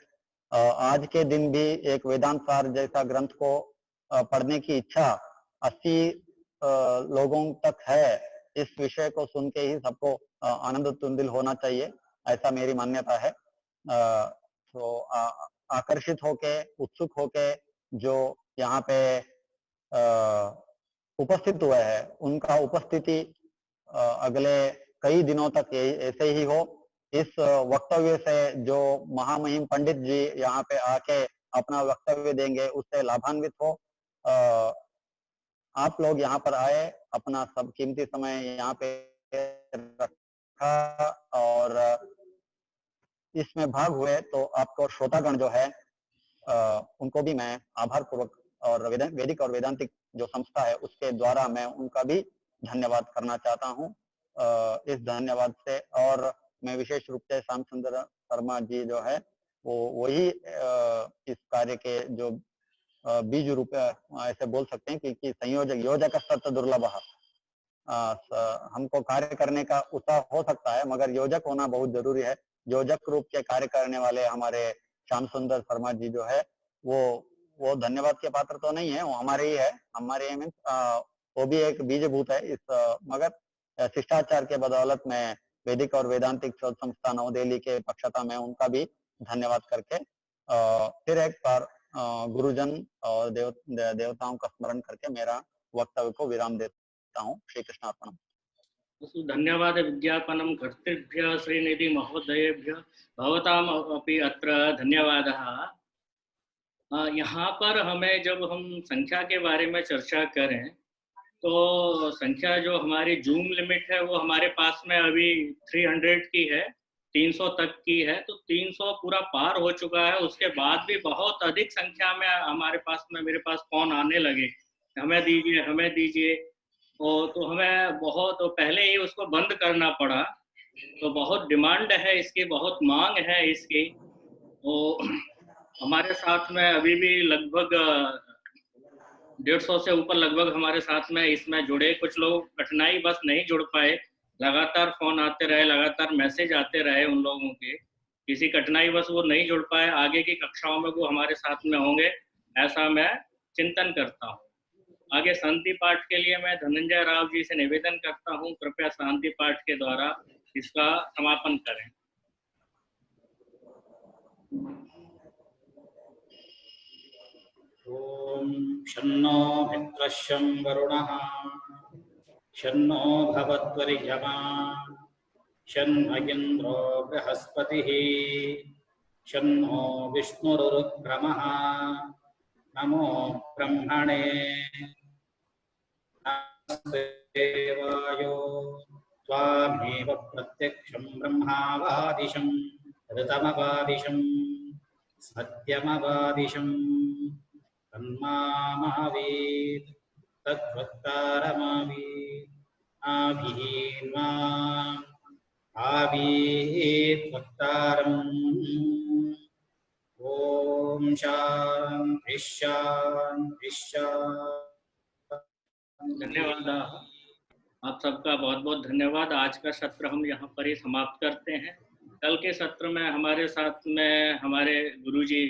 Speaker 8: आज के दिन भी एक वेदांत सार जैसा ग्रंथ को पढ़ने की इच्छा 80 लोगों तक है। इस विषय को सुन के ही सबको आनंद तुंदिल होना चाहिए, ऐसा मेरी मान्यता है। तो आकर्षित होके, उत्सुक होके जो यहाँ पे उपस्थित हुए हैं, उनका उपस्थिति अगले कई दिनों तक ऐसे ही हो। इस वक्तव्य से जो महामहिम पंडित जी यहाँ पे आके अपना वक्तव्य देंगे, उससे लाभान्वित हो। आप लोग यहाँ पर आए, अपना सब कीमती समय यहाँ पे रखा और इसमें भाग हुए, तो आपको श्रोतागण जो है उनको भी मैं आभार पूर्वक, और वैदिक और वेदांतिक जो संस्था है उसके द्वारा मैं उनका भी धन्यवाद करना चाहता हूँ। इस धन्यवाद से, और मैं विशेष रूप से श्याम सुंदर शर्मा जी जो है वो वही इस कार्य के जो बीज रूप ऐसे बोल सकते हैं कि संयोजक योजक सत्य दुर्लभ, हमको कार्य करने का उत्साह हो सकता है, मगर योजक होना बहुत जरूरी है। योजक रूप के कार्य करने वाले हमारे श्याम सुंदर शर्मा जी जो है वो धन्यवाद के पात्र तो नहीं है, वो हमारे ही है। हमारे मीन्स वो भी एक बीजभूत है इस मगर शिष्टाचार के बदौलत में वैदिक और वेदांतिक शोध संस्थान नव दिल्ली के पक्षता में उनका भी धन्यवाद करके फिर एक बार गुरुजन और देवताओं का स्मरण करके मेरा वक्तव्य को विराम देता हूँ। श्री कृष्णार्पणम।
Speaker 2: धन्यवाद विज्ञापनं कर्तृभ्यः श्रीनिधि महोदयेभ्यः भवताम् अपि अत्र धन्यवादः। यहाँ पर हमें जब हम संख्या के बारे में चर्चा करें तो संख्या जो हमारी जूम लिमिट है वो हमारे पास में अभी 300 की है, 300 तक की है, तो 300 पूरा पार हो चुका है। उसके बाद भी बहुत अधिक संख्या में हमारे पास में मेरे पास फोन आने लगे, हमें दीजिए हमें दीजिए, तो हमें बहुत पहले ही उसको बंद करना पड़ा। तो बहुत डिमांड है इसकी, बहुत मांग है इसकी। तो हमारे साथ में अभी भी लगभग 150 से ऊपर लगभग हमारे साथ में इसमें जुड़े। कुछ लोग कठिनाई बस नहीं जुड़ पाए, लगातार फोन आते रहे, लगातार मैसेज आते रहे उन लोगों के, किसी कठिनाई बस वो नहीं जुड़ पाए। आगे की कक्षाओं में वो हमारे साथ में होंगे ऐसा मैं चिंतन करता हूँ। आगे शांति पाठ के लिए मैं धनंजय राव जी से निवेदन करता हूँ, कृपया शांति पाठ के द्वारा इसका समापन करें।
Speaker 1: ओम शन्नो मित्रः शं वरुणः शन्नो भवत्वर्यमा शन्नो इन्द्रो बृहस्पतिः शन्नो विष्णुरुक्रमः नमो ब्रह्मणे नमस्ते देवायो त्वामेव प्रत्यक्षं ब्रह्मावादिशं ऋतमवादिशं सत्यमवादिशं तन्मामावीत् तद्वक्तारमावीत् आवीन्मा आवीत् वक्तारम्। ओम शांति शांति शांति।
Speaker 2: धन्यवाद, आप सबका बहुत बहुत धन्यवाद। आज का सत्र हम यहाँ पर ही समाप्त करते हैं। कल के सत्र में हमारे साथ में हमारे गुरुजी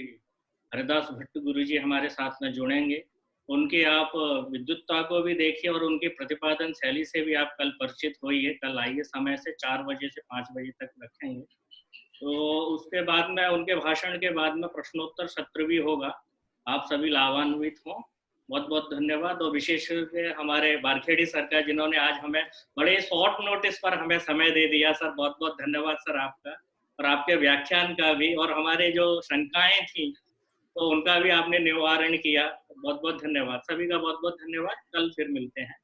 Speaker 2: हरिदास भट्ट गुरुजी हमारे साथ में जुड़ेंगे। उनकी आप विद्युतता को भी देखिए और उनकी प्रतिपादन शैली से भी आप कल परिचित होइए। कल आइए, समय से 4 बजे से 5 बजे तक रखेंगे। तो उसके बाद में उनके भाषण के बाद में प्रश्नोत्तर सत्र भी होगा। आप सभी लाभान्वित हों। बहुत बहुत धन्यवाद। और विशेष रूप से हमारे बारखेड़ी सर का, जिन्होंने आज हमें बड़े शॉर्ट नोटिस पर हमें समय दे दिया। सर बहुत बहुत धन्यवाद सर आपका, और आपके व्याख्यान का भी, और हमारे जो शंकाएं थी तो उनका भी आपने निवारण किया। बहुत बहुत धन्यवाद, सभी का बहुत बहुत धन्यवाद। कल फिर मिलते हैं।